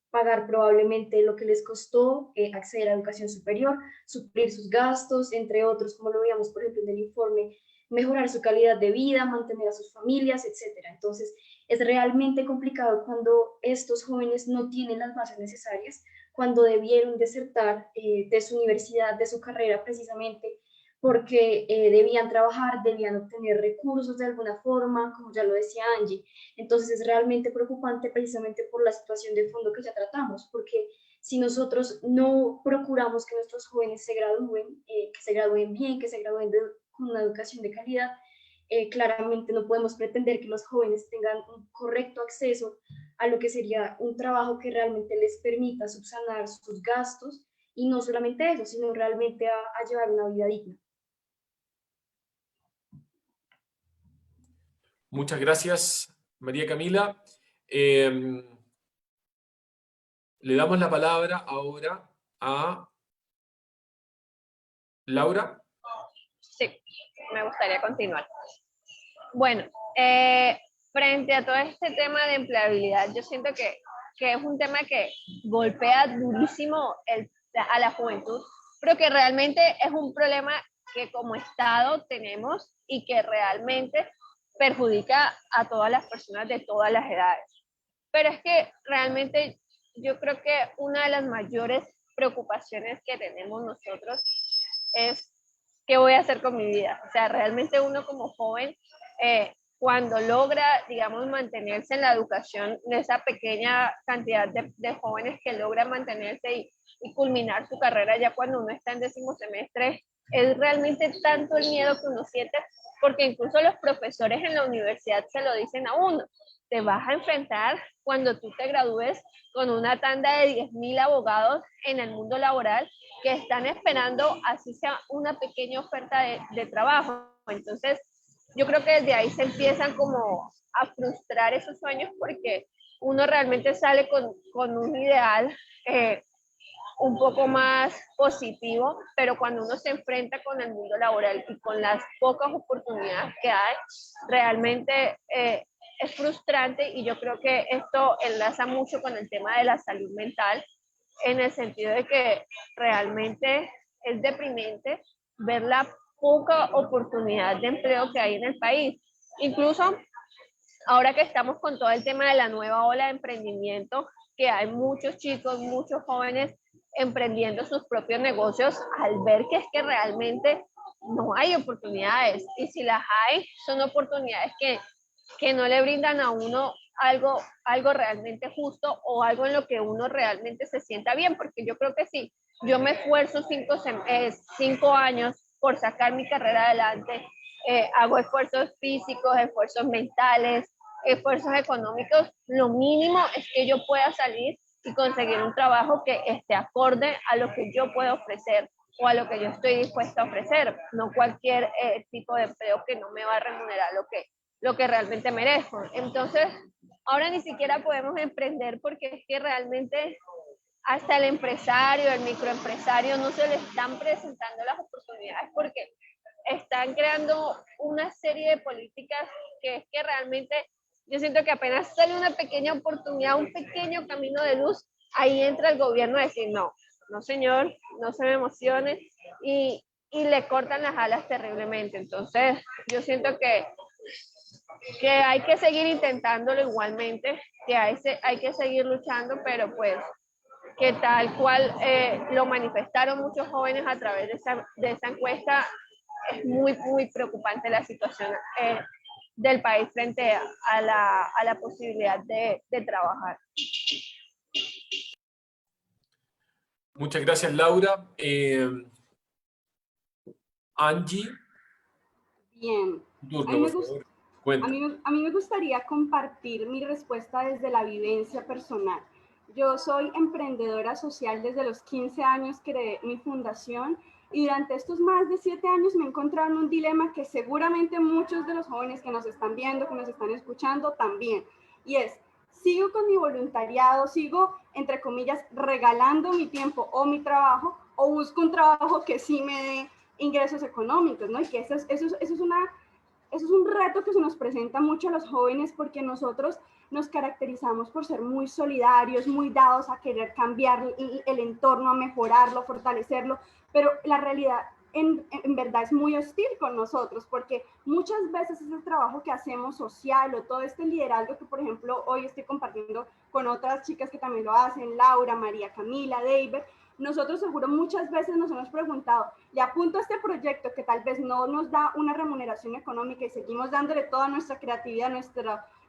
pagar probablemente lo que les costó acceder a educación superior, suplir sus gastos, entre otros, como lo veíamos por ejemplo en el informe, mejorar su calidad de vida, mantener a sus familias, etcétera. Entonces, es realmente complicado cuando estos jóvenes no tienen las bases necesarias, cuando debieron desertar de su universidad, de su carrera precisamente, porque debían trabajar, debían obtener recursos de alguna forma, como ya lo decía Angie. Entonces es realmente preocupante precisamente por la situación de fondo que ya tratamos, porque si nosotros no procuramos que nuestros jóvenes se gradúen, que se gradúen bien, que se gradúen con una educación de calidad, claramente no podemos pretender que los jóvenes tengan un correcto acceso a lo que sería un trabajo que realmente les permita subsanar sus gastos, y no solamente eso, sino realmente a llevar una vida digna. Muchas gracias, María Camila. Le damos la palabra ahora a Laura. Sí, me gustaría continuar. Bueno, frente a todo este tema de empleabilidad, yo siento que es un tema que golpea durísimo a la juventud, pero que realmente es un problema que como Estado tenemos y que realmente perjudica a todas las personas de todas las edades. Pero es que realmente yo creo que una de las mayores preocupaciones que tenemos nosotros es qué voy a hacer con mi vida. O sea, realmente uno como joven, cuando logra, digamos, mantenerse en la educación, de esa pequeña cantidad de jóvenes que logran mantenerse y culminar su carrera ya cuando uno está en 10º semestre, es realmente tanto el miedo que uno siente, porque incluso los profesores en la universidad se lo dicen a uno: te vas a enfrentar cuando tú te gradúes con una tanda de 10.000 abogados en el mundo laboral que están esperando así sea una pequeña oferta de trabajo. Entonces, yo creo que desde ahí se empiezan como a frustrar esos sueños, porque uno realmente sale con un ideal un poco más positivo, pero cuando uno se enfrenta con el mundo laboral y con las pocas oportunidades que hay, realmente es frustrante. Y yo creo que esto enlaza mucho con el tema de la salud mental, en el sentido de que realmente es deprimente ver la poca oportunidad de empleo que hay en el país. Incluso ahora que estamos con todo el tema de la nueva ola de emprendimiento, que hay muchos chicos, muchos jóvenes emprendiendo sus propios negocios, al ver que es que realmente no hay oportunidades, y si las hay, son oportunidades que no le brindan a uno algo realmente justo o algo en lo que uno realmente se sienta bien, porque yo creo que sí, yo me esfuerzo 5 años por sacar mi carrera adelante, hago esfuerzos físicos, esfuerzos mentales, esfuerzos económicos, lo mínimo es que yo pueda salir y conseguir un trabajo que esté acorde a lo que yo puedo ofrecer o a lo que yo estoy dispuesta a ofrecer, no cualquier tipo de empleo que no me va a remunerar lo que realmente merezco. Entonces, ahora ni siquiera podemos emprender porque es que realmente hasta el empresario, el microempresario, no se le están presentando las oportunidades porque están creando una serie de políticas que es que realmente yo siento que apenas sale una pequeña oportunidad, un pequeño camino de luz, ahí entra el gobierno a decir no, no señor, no se me emocione, y le cortan las alas terriblemente. Entonces yo siento que hay que seguir intentándolo igualmente, que hay que seguir luchando, pero pues que tal cual lo manifestaron muchos jóvenes a través de esa encuesta, es muy, muy preocupante la situación del país frente a la posibilidad de trabajar. Muchas gracias, Laura. Angie. Bien. Turno, por favor. A mí me gustaría compartir mi respuesta desde la vivencia personal. Yo soy emprendedora social desde los 15 años, creé mi fundación y durante estos más de 7 años me he encontrado en un dilema que seguramente muchos de los jóvenes que nos están viendo, que nos están escuchando también, y es, sigo con mi voluntariado, sigo, entre comillas, regalando mi tiempo o mi trabajo, o busco un trabajo que sí me dé ingresos económicos, ¿no? Y que eso es un reto que se nos presenta mucho a los jóvenes porque nosotros nos caracterizamos por ser muy solidarios, muy dados a querer cambiar el entorno, a mejorarlo, fortalecerlo, pero la realidad en verdad es muy hostil con nosotros porque muchas veces ese trabajo que hacemos social o todo este liderazgo que, por ejemplo, hoy estoy compartiendo con otras chicas que también lo hacen, Laura, María Camila, David, nosotros seguro muchas veces nos hemos preguntado, le apunto a este proyecto que tal vez no nos da una remuneración económica y seguimos dándole toda nuestra creatividad,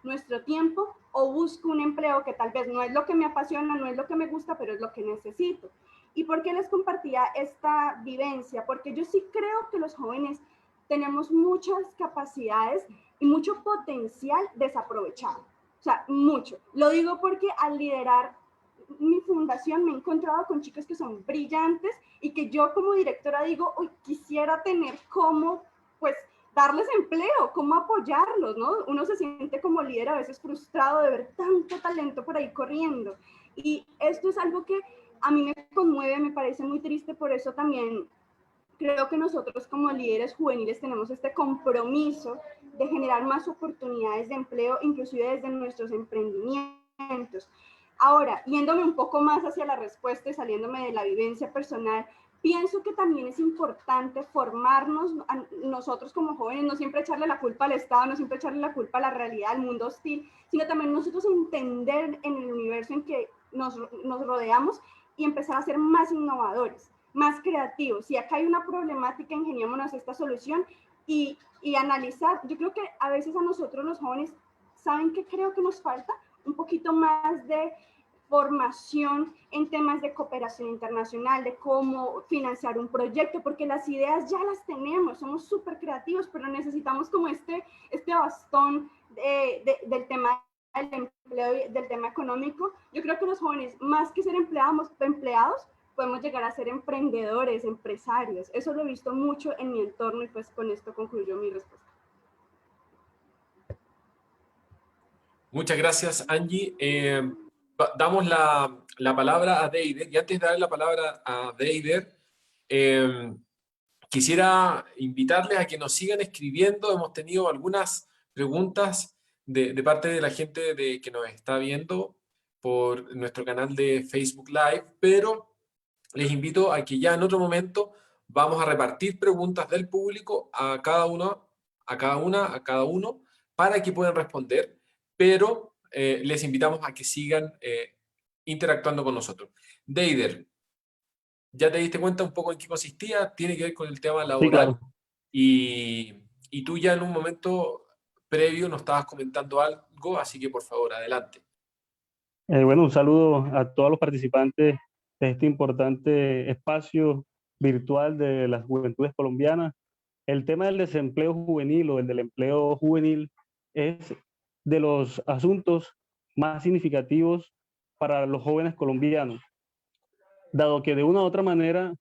nuestro tiempo, o busco un empleo que tal vez no es lo que me apasiona, no es lo que me gusta, pero es lo que necesito. ¿Y por qué les compartía esta vivencia? Porque yo sí creo que los jóvenes tenemos muchas capacidades y mucho potencial desaprovechado. O sea, mucho. Lo digo porque al liderar mi fundación me he encontrado con chicos que son brillantes y que yo como directora digo, hoy quisiera tener cómo, pues, darles empleo, cómo apoyarlos, ¿no? Uno se siente como líder a veces frustrado de ver tanto talento por ahí corriendo. Y esto es algo que a mí me conmueve, me parece muy triste, por eso también creo que nosotros como líderes juveniles tenemos este compromiso de generar más oportunidades de empleo, inclusive desde nuestros emprendimientos. Ahora, yéndome un poco más hacia la respuesta y saliéndome de la vivencia personal, pienso que también es importante formarnos a nosotros como jóvenes, no siempre echarle la culpa al Estado, no siempre echarle la culpa a la realidad, al mundo hostil, sino también nosotros entender en el universo en que nos rodeamos y empezar a ser más innovadores, más creativos. Si acá hay una problemática, ingeniémonos esta solución y analizar. Yo creo que a veces a nosotros los jóvenes, ¿saben qué creo que nos falta? Un poquito más de formación en temas de cooperación internacional, de cómo financiar un proyecto, porque las ideas ya las tenemos, somos súper creativos, pero necesitamos como este bastón del tema del empleo y del tema económico. Yo creo que los jóvenes, más que ser empleados, podemos llegar a ser emprendedores, empresarios. Eso lo he visto mucho en mi entorno y pues con esto concluyo mi respuesta. Muchas gracias, Angie. Damos la palabra a Deider, y antes de darle la palabra a Deider, quisiera invitarles a que nos sigan escribiendo. Hemos tenido algunas preguntas de parte de la gente que nos está viendo por nuestro canal de Facebook Live, pero les invito a que ya en otro momento Vamos a repartir preguntas del público a cada uno, para que puedan responder, pero les invitamos a que sigan interactuando con nosotros. Deider, ya te diste cuenta un poco en qué consistía, tiene que ver con el tema Sí, laboral, claro. y tú ya en un momento previo nos estabas comentando algo, así que por favor, adelante. Bueno, un saludo a todos los participantes de este importante espacio virtual de las juventudes colombianas. El tema del desempleo juvenil o el del empleo juvenil es de los asuntos más significativos para los jóvenes colombianos, dado que de una u otra manera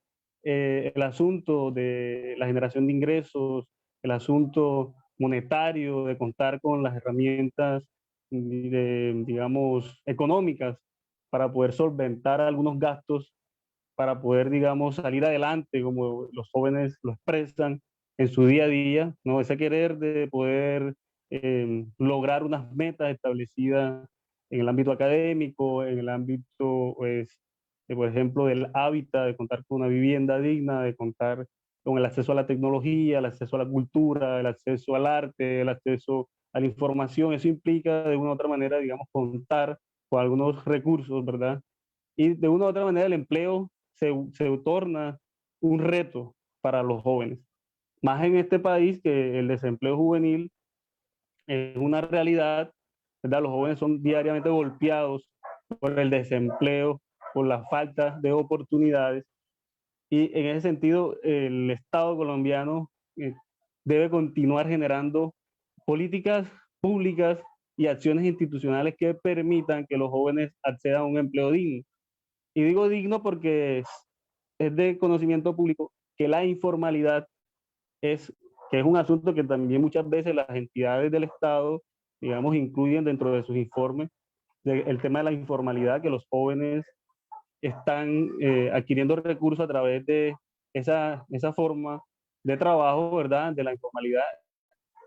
el asunto de la generación de ingresos, el asunto monetario, de contar con las herramientas, digamos, económicas para poder solventar algunos gastos, para poder, digamos, salir adelante, como los jóvenes lo expresan en su día a día, ¿no? Ese querer de poder lograr unas metas establecidas en el ámbito académico, en el ámbito, pues, por ejemplo, del hábitat, de contar con una vivienda digna, de contar con el acceso a la tecnología, el acceso a la cultura, el acceso al arte, el acceso a la información. Eso implica de una u otra manera, digamos, contar con algunos recursos, ¿verdad? Y de una u otra manera el empleo se torna un reto para los jóvenes. Más en este país que el desempleo juvenil es una realidad, ¿verdad? Los jóvenes son diariamente golpeados por el desempleo, por la falta de oportunidades. Y en ese sentido, el Estado colombiano debe continuar generando políticas públicas y acciones institucionales que permitan que los jóvenes accedan a un empleo digno. Y digo digno porque es de conocimiento público que la informalidad que es un asunto que también muchas veces las entidades del Estado, digamos, incluyen dentro de sus informes, el tema de la informalidad, que los jóvenes están adquiriendo recursos a través de esa forma de trabajo, ¿verdad? De la informalidad.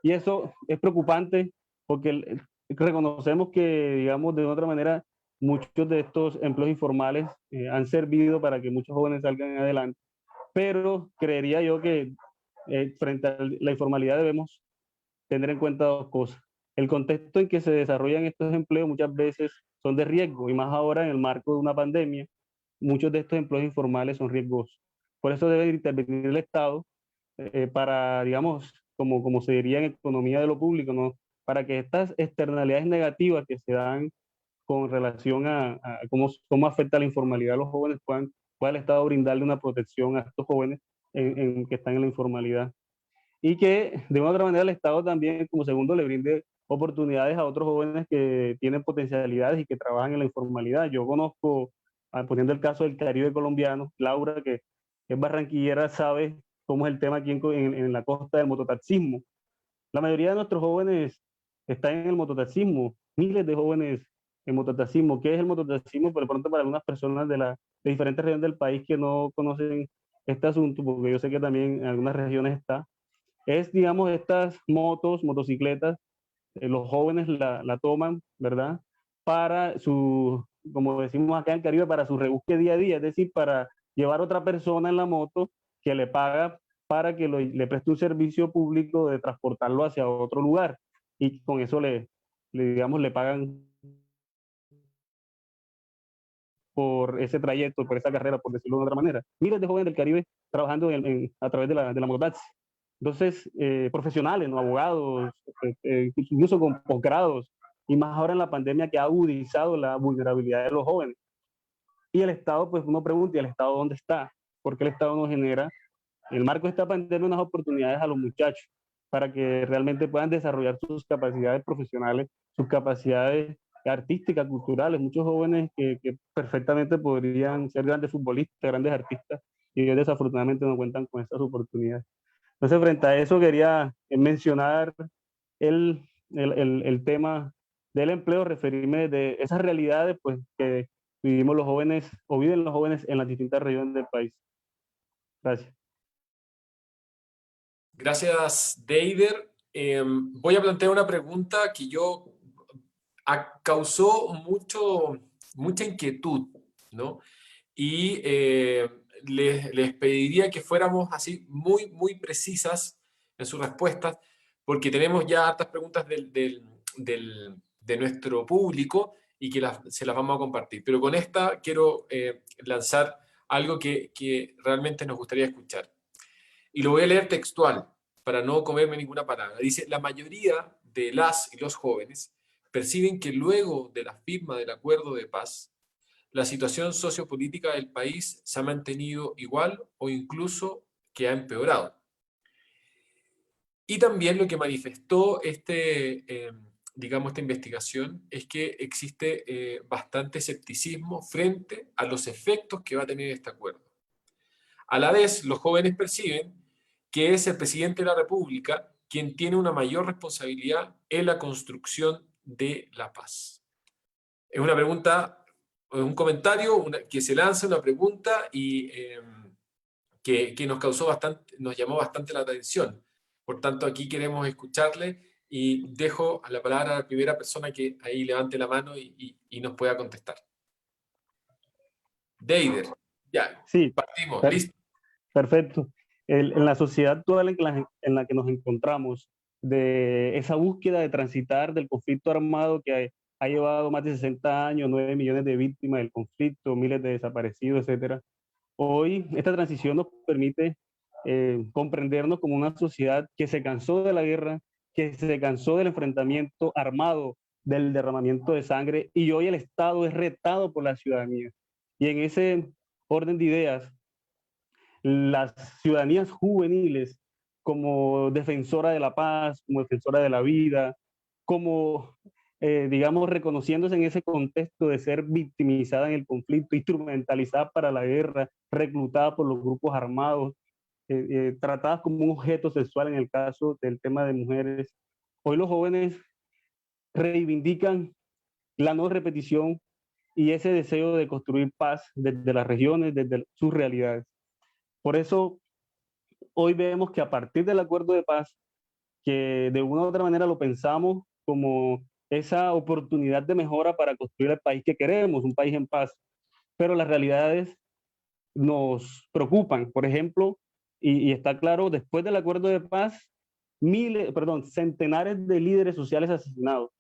Y eso es preocupante porque reconocemos que, digamos, de otra manera, muchos de estos empleos informales han servido para que muchos jóvenes salgan adelante, pero creería yo que frente a la informalidad debemos tener en cuenta dos cosas. El contexto en que se desarrollan estos empleos muchas veces son de riesgo, y más ahora en el marco de una pandemia, muchos de estos empleos informales son riesgosos. Por eso debe intervenir el Estado para, digamos, como se diría en economía de lo público, ¿no? Para que estas externalidades negativas que se dan con relación a cómo afecta la informalidad a los jóvenes, pueda el Estado brindarle una protección a estos jóvenes que están en la informalidad. Y que de una u otra manera el Estado también, como segundo, le brinde oportunidades a otros jóvenes que tienen potencialidades y que trabajan en la informalidad. Yo conozco, poniendo el caso del Caribe colombiano, Laura, que es barranquillera, sabe cómo es el tema aquí en la costa del mototaxismo. La mayoría de nuestros jóvenes están en el mototaxismo, miles de jóvenes en mototaxismo. ¿Qué es el mototaxismo? Por pronto, para algunas personas de diferentes regiones del país que no conocen este asunto, porque yo sé que también en algunas regiones está, es, digamos, estas motocicletas, los jóvenes la toman, ¿verdad? Para como decimos acá en el Caribe, para su rebusque día a día, es decir, para llevar a otra persona en la moto que le paga para que le preste un servicio público de transportarlo hacia otro lugar. Y con eso digamos, le pagan por ese trayecto, por esa carrera, por decirlo de otra manera. Miles de jóvenes del Caribe trabajando a través de la mototaxi. Entonces, profesionales, ¿no? Abogados, incluso con posgrados, y más ahora en la pandemia que ha agudizado la vulnerabilidad de los jóvenes. Y el Estado, pues uno pregunta, ¿y el Estado dónde está? Porque el Estado no genera, en el marco de esta pandemia, unas oportunidades a los muchachos para que realmente puedan desarrollar sus capacidades profesionales, sus capacidades artísticas, culturales. Muchos jóvenes que perfectamente podrían ser grandes futbolistas, grandes artistas, y ellos desafortunadamente no cuentan con esas oportunidades. Entonces, frente a eso, quería mencionar el tema del empleo, referirme de esas realidades pues, que vivimos los jóvenes o viven los jóvenes en las distintas regiones del país. Gracias. Gracias, Deider. Voy a plantear una pregunta que causó mucha inquietud, ¿no? Y les pediría que fuéramos así muy precisas en sus respuestas, porque tenemos ya hartas preguntas de nuestro público y que se las vamos a compartir. Pero con esta quiero lanzar algo que realmente nos gustaría escuchar. Y lo voy a leer textual, para no comerme ninguna palabra. Dice, la mayoría de las y los jóvenes perciben que luego de la firma del acuerdo de paz, la situación sociopolítica del país se ha mantenido igual o incluso que ha empeorado. Y también lo que manifestó digamos, esta investigación es que existe bastante escepticismo frente a los efectos que va a tener este acuerdo. A la vez, los jóvenes perciben que es el presidente de la República quien tiene una mayor responsabilidad en la construcción de la paz. Es una pregunta, un comentario que se lanza, una pregunta y que nos llamó bastante la atención. Por tanto, aquí queremos escucharle y dejo a la palabra a la primera persona que ahí levante la mano y nos pueda contestar. Deider, ya, Sí, partimos, listo. perfecto. En la sociedad actual en la que nos encontramos, de esa búsqueda de transitar del conflicto armado que ha llevado más de 60 años, 9 millones de víctimas del conflicto, miles de desaparecidos, etcétera. Hoy esta transición nos permite comprendernos como una sociedad que se cansó de la guerra, que se cansó del enfrentamiento armado, del derramamiento de sangre, y hoy el Estado es retado por la ciudadanía. Y en ese orden de ideas, las ciudadanías juveniles, como defensora de la paz, como defensora de la vida, como, digamos, reconociéndose en ese contexto de ser victimizada en el conflicto, instrumentalizada para la guerra, reclutada por los grupos armados, tratadas como un objeto sexual en el caso del tema de mujeres. Hoy los jóvenes reivindican la no repetición y ese deseo de construir paz desde las regiones, desde sus realidades. Por eso, hoy vemos que a partir del acuerdo de paz, que de una u otra manera lo pensamos como esa oportunidad de mejora para construir el país que queremos, un país en paz, pero las realidades nos preocupan. Por ejemplo, y está claro, después del acuerdo de paz, centenares de líderes sociales asesinados.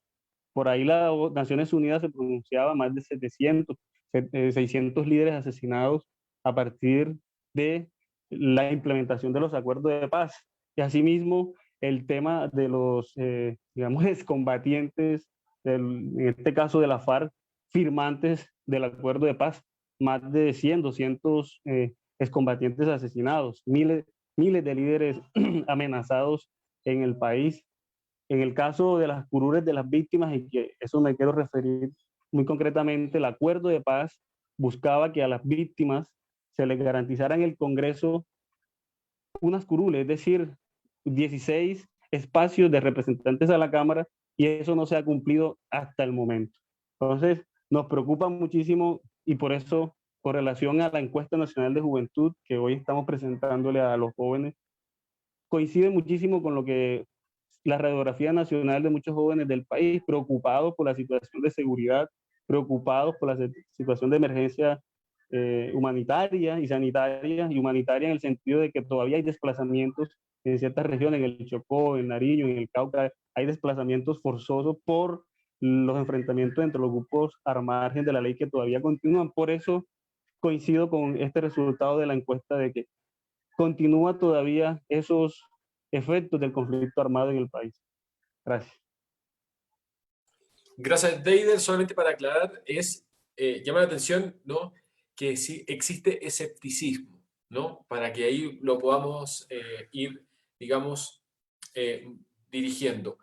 Por ahí las Naciones Unidas se pronunciaba más de 600 líderes asesinados a partir de la implementación de los acuerdos de paz. Y asimismo, el tema de los, digamos, excombatientes, en este caso de la FARC, firmantes del acuerdo de paz, más de 100, 200 excombatientes asesinados, miles de líderes amenazados en el país. En el caso de las curules de las víctimas, y que eso me quiero referir muy concretamente, el acuerdo de paz buscaba que a las víctimas se les garantizara en el Congreso unas curules, es decir, 16 espacios de representantes a la Cámara, y eso no se ha cumplido hasta el momento. Entonces, nos preocupa muchísimo, y por eso, con relación a la encuesta nacional de juventud que hoy estamos presentándole a los jóvenes, coincide muchísimo con lo que la radiografía nacional de muchos jóvenes del país, preocupados por la situación de seguridad, preocupados por la situación de emergencia humanitaria y sanitaria, y humanitaria en el sentido de que todavía hay desplazamientos en ciertas regiones, en el Chocó, en Nariño, en el Cauca, hay desplazamientos forzosos por los enfrentamientos entre los grupos al margen de la ley que todavía continúan. Por eso coincido con este resultado de la encuesta de que continúa todavía esos efectos del conflicto armado en el país. Gracias. Gracias, Deider. Solamente para aclarar, llama la atención, ¿no?, que sí existe escepticismo, ¿no?, para que ahí lo podamos ir, digamos, dirigiendo.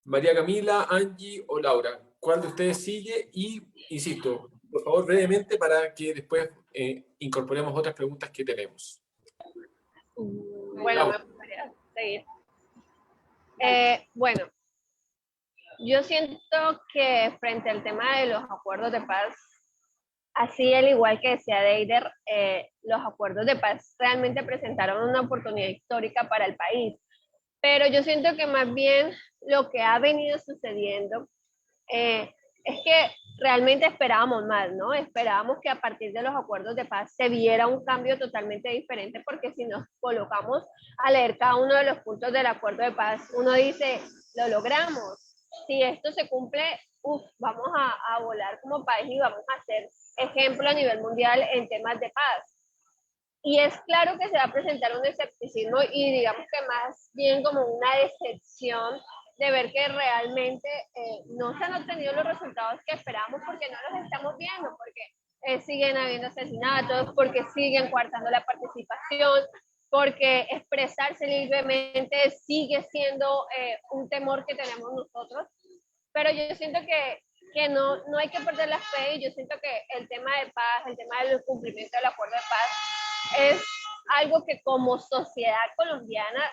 María Camila, Angie o Laura, ¿cuál de ustedes sigue? Y, insisto, por favor, brevemente para que después incorporemos otras preguntas que tenemos. Bueno, me gustaría seguir. Bueno, yo siento que frente al tema de los acuerdos de paz, así al igual que decía Deider, los acuerdos de paz realmente presentaron una oportunidad histórica para el país. Pero yo siento que más bien lo que ha venido sucediendo es que realmente esperábamos más, ¿no? Esperábamos que a partir de los acuerdos de paz se viera un cambio totalmente diferente, porque si nos colocamos a leer cada uno de los puntos del acuerdo de paz, uno dice, lo logramos. Si esto se cumple, vamos a volar como país y vamos a ser ejemplo a nivel mundial en temas de paz. Y es claro que se va a presentar un escepticismo y digamos que más bien como una decepción de ver que realmente no se han obtenido los resultados que esperábamos, porque no los estamos viendo, porque siguen habiendo asesinatos, porque siguen coartando la participación, porque expresarse libremente sigue siendo un temor que tenemos nosotros. Pero yo siento que no hay que perder la fe, y yo siento que el tema de paz, el tema del cumplimiento del acuerdo de paz es algo que como sociedad colombiana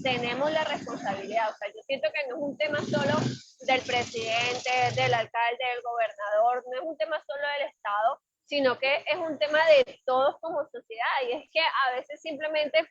tenemos la responsabilidad. O sea, yo siento que no es un tema solo del presidente, del alcalde, del gobernador, no es un tema solo del Estado, sino que es un tema de todos como sociedad. Y es que a veces simplemente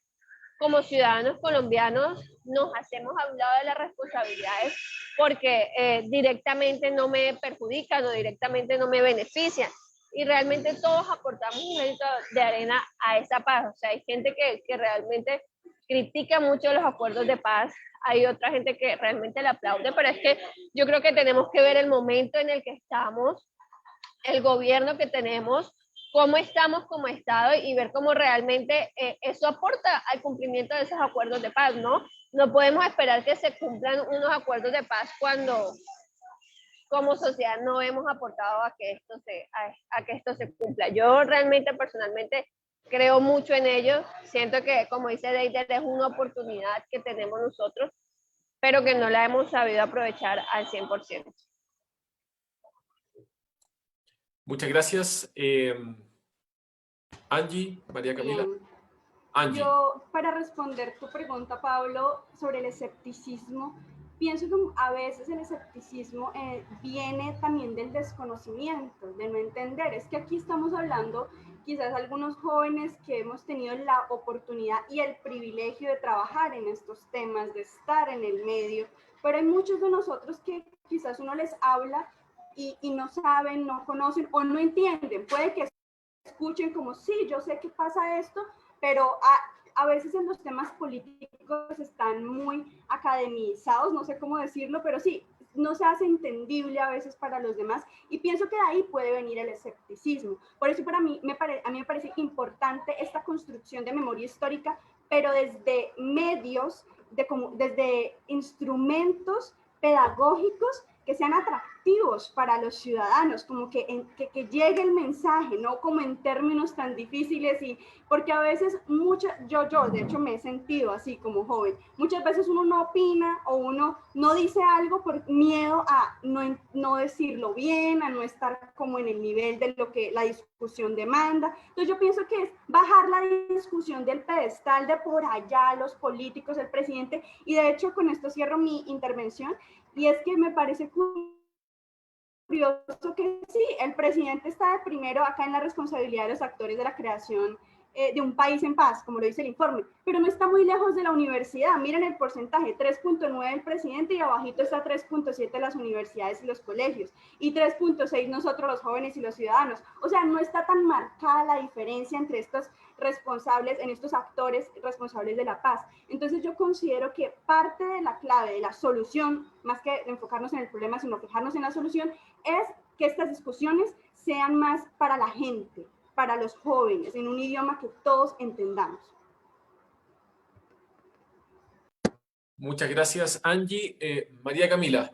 como ciudadanos colombianos nos hacemos a un lado de las responsabilidades porque directamente no me perjudican o directamente no me benefician. Y realmente todos aportamos un granito de arena a esa paz. O sea, hay gente que realmente critica mucho los acuerdos de paz, hay otra gente que realmente le aplaude, pero es que yo creo que tenemos que ver el momento en el que estamos, el gobierno que tenemos, cómo estamos como Estado, y ver cómo realmente eso aporta al cumplimiento de esos acuerdos de paz, ¿no? No podemos esperar que se cumplan unos acuerdos de paz cuando como sociedad no hemos aportado a que esto se cumpla. Yo realmente, personalmente, creo mucho en ello. Siento que, como dice Deider, es una oportunidad que tenemos nosotros, pero que no la hemos sabido aprovechar al 100%. Muchas gracias. Angie, María Camila. Bien. Angie. Yo, para responder tu pregunta, Pablo, sobre el escepticismo, pienso que a veces el escepticismo viene también del desconocimiento, de no entender. Es que aquí estamos hablando, quizás algunos jóvenes que hemos tenido la oportunidad y el privilegio de trabajar en estos temas, de estar en el medio, pero hay muchos de nosotros que quizás uno les habla y no saben, no conocen o no entienden. Puede que escuchen como, sí, yo sé que pasa esto, pero a veces en los temas políticos están muy academizados, no sé cómo decirlo, pero sí, no se hace entendible a veces para los demás, y pienso que de ahí puede venir el escepticismo. Por eso a mí me parece importante esta construcción de memoria histórica, pero desde medios, desde instrumentos pedagógicos que sean atractivos para los ciudadanos, como que llegue el mensaje, no como en términos tan difíciles, y porque a veces yo de hecho me he sentido así como joven, muchas veces uno no opina o uno no dice algo por miedo a no decirlo bien, a no estar como en el nivel de lo que la discusión demanda. Entonces yo pienso que es bajar la discusión del pedestal de por allá, los políticos, el presidente, y de hecho con esto cierro mi intervención, y es que me parece curioso que sí, el presidente está de primero acá en la responsabilidad de los actores de la creación de un país en paz, como lo dice el informe, pero no está muy lejos de la universidad. Miren el porcentaje, 3.9 el presidente y abajito está 3.7 las universidades y los colegios, y 3.6 nosotros los jóvenes y los ciudadanos. O sea, no está tan marcada la diferencia entre estos responsables, en estos actores responsables de la paz. Entonces yo considero que parte de la clave de la solución, más que enfocarnos en el problema, sino fijarnos en la solución, es que estas discusiones sean más para la gente, para los jóvenes, en un idioma que todos entendamos. Muchas gracias, Angie. María Camila,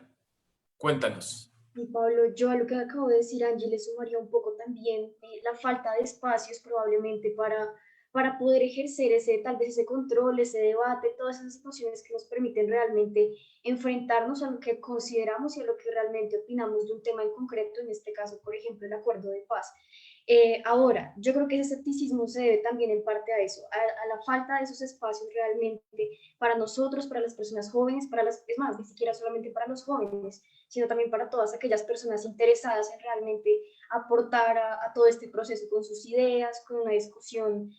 cuéntanos. Y Pablo, yo a lo que acabo de decir, Angie, le sumaría un poco también la falta de espacios probablemente para poder ejercer tal vez ese control, ese debate, todas esas situaciones que nos permiten realmente enfrentarnos a lo que consideramos y a lo que realmente opinamos de un tema en concreto, en este caso, por ejemplo, el acuerdo de paz. Ahora, yo creo que ese escepticismo se debe también en parte a eso, a la falta de esos espacios realmente para nosotros, para las personas jóvenes, es más, ni siquiera solamente para los jóvenes, sino también para todas aquellas personas interesadas en realmente aportar a todo este proceso con sus ideas, con una discusión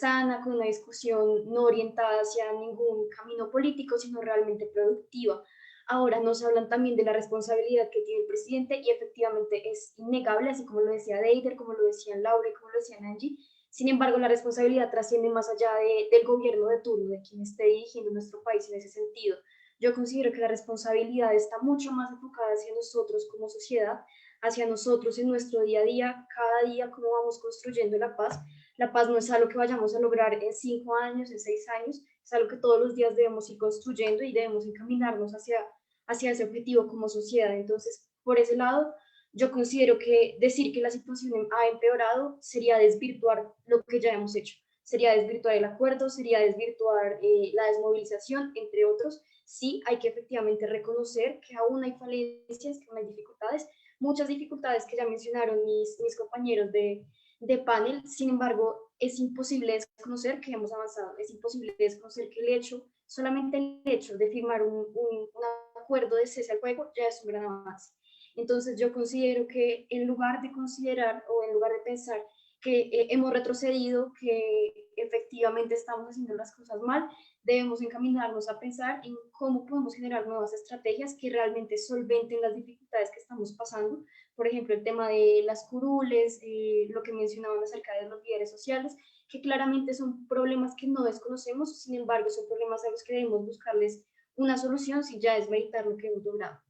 sana, con una discusión no orientada hacia ningún camino político, sino realmente productiva. Ahora nos hablan también de la responsabilidad que tiene el presidente y efectivamente es innegable, así como lo decía Deider, como lo decían Laura y como lo decían Angie. Sin embargo, la responsabilidad trasciende más allá del gobierno de turno, de quien esté dirigiendo nuestro país en ese sentido. Yo considero que la responsabilidad está mucho más enfocada hacia nosotros como sociedad, hacia nosotros en nuestro día a día, cada día cómo vamos construyendo la paz. La paz no es algo que vayamos a lograr en 5 años, en 6 años, es algo que todos los días debemos ir construyendo y debemos encaminarnos hacia ese objetivo como sociedad. Entonces, por ese lado, yo considero que decir que la situación ha empeorado sería desvirtuar lo que ya hemos hecho, sería desvirtuar el acuerdo, sería desvirtuar la desmovilización, entre otros. Sí, hay que efectivamente reconocer que aún hay falencias, que aún hay dificultades, muchas dificultades que ya mencionaron mis compañeros de panel. Sin embargo, es imposible desconocer que hemos avanzado, es imposible desconocer que solamente el hecho de firmar un acuerdo de cese al fuego ya es un gran avance. Entonces yo considero que en lugar de considerar o en lugar de pensar que hemos retrocedido, que efectivamente estamos haciendo las cosas mal, debemos encaminarnos a pensar en cómo podemos generar nuevas estrategias que realmente solventen las dificultades que estamos pasando. Por ejemplo, el tema de las curules, lo que mencionaban acerca de los líderes sociales, que claramente son problemas que no desconocemos, sin embargo, son problemas a los que debemos buscarles una solución si ya es meditar lo que hemos logrado.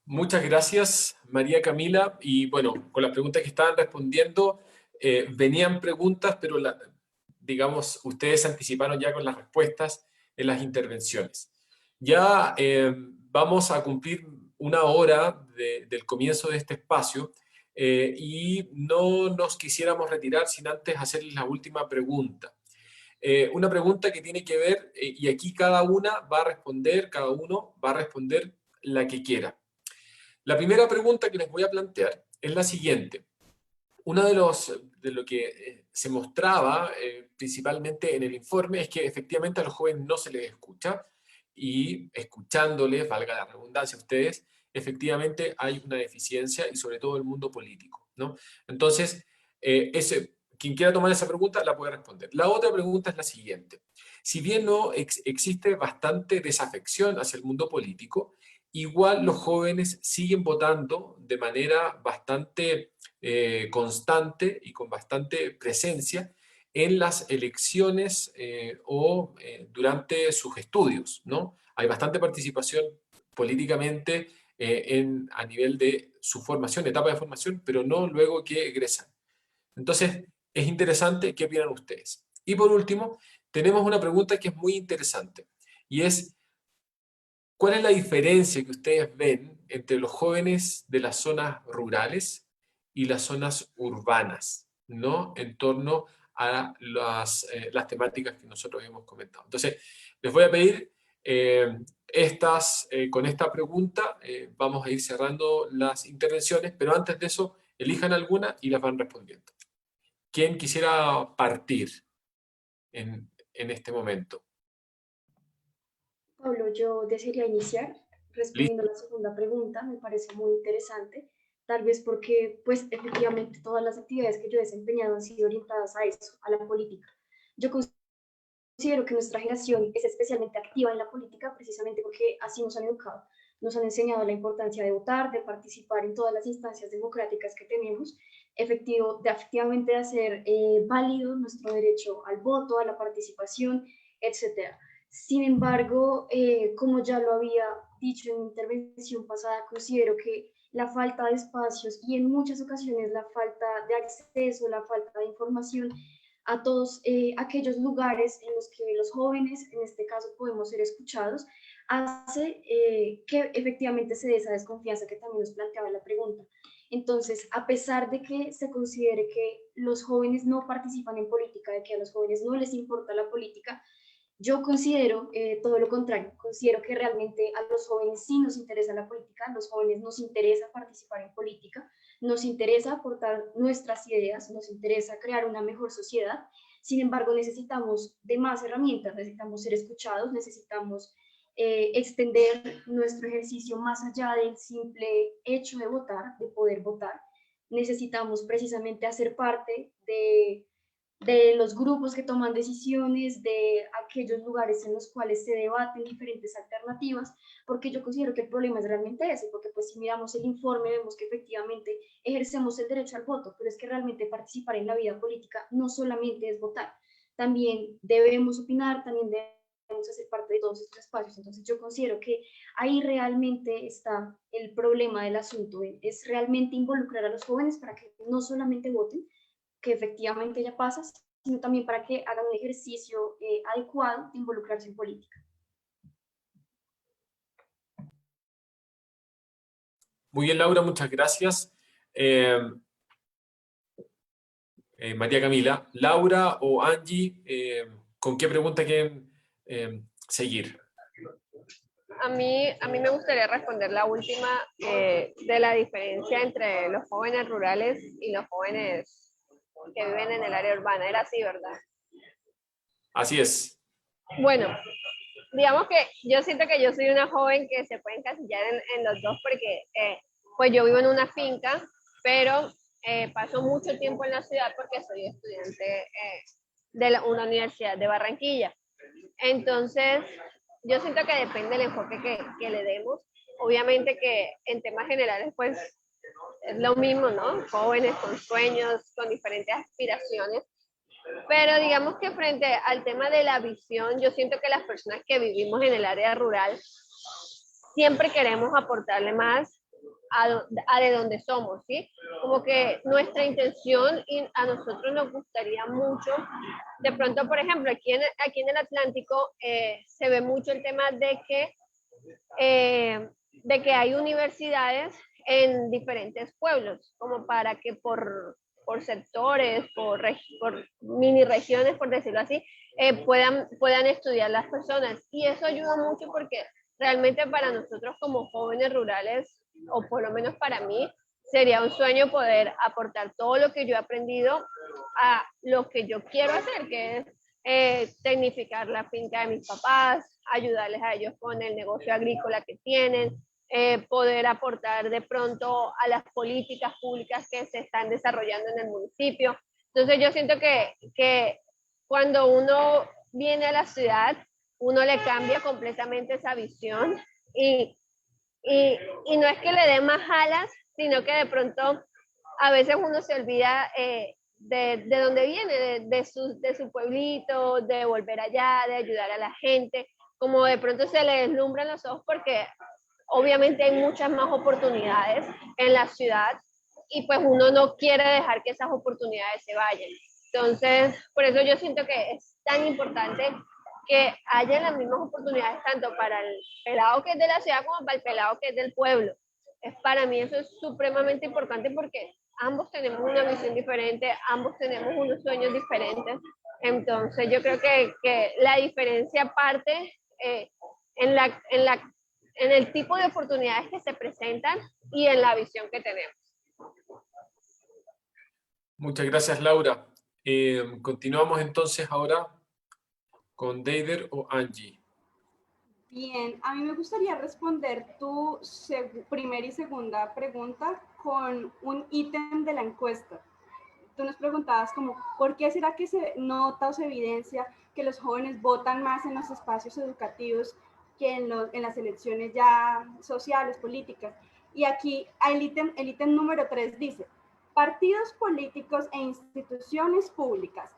Muchas gracias, María Camila. Y bueno, con las preguntas que estaban respondiendo, venían preguntas, pero digamos, ustedes se anticiparon ya con las respuestas en las intervenciones. Ya vamos a cumplir 1 hora del comienzo de este espacio y no nos quisiéramos retirar sin antes hacerles la última pregunta. Una pregunta que tiene que ver, y aquí cada uno va a responder la que quiera. La primera pregunta que les voy a plantear es la siguiente. Uno de lo que se mostraba principalmente en el informe es que efectivamente a los jóvenes no se les escucha y escuchándoles, valga la redundancia a ustedes, efectivamente hay una deficiencia y sobre todo el mundo político, ¿no? Entonces, quien quiera tomar esa pregunta la puede responder. La otra pregunta es la siguiente. Si bien no existe bastante desafección hacia el mundo político, igual los jóvenes siguen votando de manera bastante constante y con bastante presencia en las elecciones o durante sus estudios, ¿no? Hay bastante participación políticamente a nivel de su formación, etapa de formación, pero no luego que egresan. Entonces, es interesante qué opinan ustedes. Y por último, tenemos una pregunta que es muy interesante y es, ¿cuál es la diferencia que ustedes ven entre los jóvenes de las zonas rurales y las zonas urbanas, ¿no? En torno a las temáticas que nosotros hemos comentado. Entonces, les voy a pedir, con esta pregunta vamos a ir cerrando las intervenciones, pero antes de eso, elijan alguna y las van respondiendo. ¿Quién quisiera partir en este momento? Pablo, yo desearía iniciar respondiendo a la segunda pregunta, me parece muy interesante, tal vez porque, pues, efectivamente todas las actividades que yo he desempeñado han sido orientadas a eso, a la política. Yo considero que nuestra generación es especialmente activa en la política precisamente porque así nos han educado, nos han enseñado la importancia de votar, de participar en todas las instancias democráticas que tenemos, efectivamente de hacer válido nuestro derecho al voto, a la participación, etcétera. Sin embargo, como ya lo había dicho en mi intervención pasada, considero que la falta de espacios y en muchas ocasiones la falta de acceso, la falta de información a todos aquellos lugares en los que los jóvenes, en este caso, podemos ser escuchados, hace que efectivamente se dé esa desconfianza que también nos planteaba la pregunta. Entonces, a pesar de que se considere que los jóvenes no participan en política, de que a los jóvenes no les importa la política, yo considero todo lo contrario, considero que realmente a los jóvenes sí nos interesa la política, a los jóvenes nos interesa participar en política, nos interesa aportar nuestras ideas, nos interesa crear una mejor sociedad. Sin embargo, necesitamos de más herramientas, necesitamos ser escuchados, necesitamos extender nuestro ejercicio más allá del simple hecho de votar, de poder votar. Necesitamos precisamente hacer parte de los grupos que toman decisiones, de aquellos lugares en los cuales se debaten diferentes alternativas, porque yo considero que el problema es realmente ese, porque pues si miramos el informe vemos que efectivamente ejercemos el derecho al voto, pero es que realmente participar en la vida política no solamente es votar, también debemos opinar, también debemos hacer parte de todos estos espacios. Entonces yo considero que ahí realmente está el problema del asunto, es realmente involucrar a los jóvenes para que no solamente voten, que efectivamente ya pasa, sino también para que hagan un ejercicio adecuado de involucrarse en política. Muy bien, Laura, muchas gracias. María Camila, Laura o Angie, ¿con qué pregunta quieren seguir? A mí me gustaría responder la última de la diferencia entre los jóvenes rurales y los jóvenes que viven en el área urbana. Era así, ¿verdad? Así es. Bueno, digamos que yo siento que yo soy una joven que se puede encasillar en los dos porque pues yo vivo en una finca, pero paso mucho tiempo en la ciudad porque soy estudiante de una universidad de Barranquilla. Entonces, yo siento que depende del enfoque que le demos. Obviamente que en temas generales, pues es lo mismo, ¿no? Jóvenes con sueños, con diferentes aspiraciones. Pero digamos que frente al tema de la visión, yo siento que las personas que vivimos en el área rural siempre queremos aportarle más a de donde somos, ¿sí? Como que nuestra intención y a nosotros nos gustaría mucho, de pronto, por ejemplo, aquí en el Atlántico se ve mucho el tema de que hay universidades en diferentes pueblos, como para que por sectores, por mini regiones, por decirlo así, puedan estudiar las personas. Y eso ayuda mucho porque realmente para nosotros como jóvenes rurales, o por lo menos para mí, sería un sueño poder aportar todo lo que yo he aprendido a lo que yo quiero hacer, que es tecnificar la finca de mis papás, ayudarles a ellos con el negocio agrícola que tienen, poder aportar de pronto a las políticas públicas que se están desarrollando en el municipio. Entonces yo siento que cuando uno viene a la ciudad, uno le cambia completamente esa visión y no es que le dé más alas, sino que de pronto a veces uno se olvida de dónde viene, de su pueblito, de volver allá, de ayudar a la gente, como de pronto se le deslumbran los ojos porque obviamente hay muchas más oportunidades en la ciudad y pues uno no quiere dejar que esas oportunidades se vayan. Entonces, por eso yo siento que es tan importante que haya las mismas oportunidades tanto para el pelado que es de la ciudad como para el pelado que es del pueblo. Para mí eso es supremamente importante porque ambos tenemos una visión diferente, ambos tenemos unos sueños diferentes. Entonces yo creo que la diferencia parte en el tipo de oportunidades que se presentan y en la visión que tenemos. Muchas gracias, Laura. Continuamos entonces ahora con Deider o Angie. Bien, a mí me gustaría responder tu primera y segunda pregunta con un ítem de la encuesta. Tú nos preguntabas como, ¿por qué será que se nota o se evidencia que los jóvenes votan más en los espacios educativos que en las elecciones ya sociales, políticas? Y aquí el ítem número 3 dice, partidos políticos e instituciones públicas,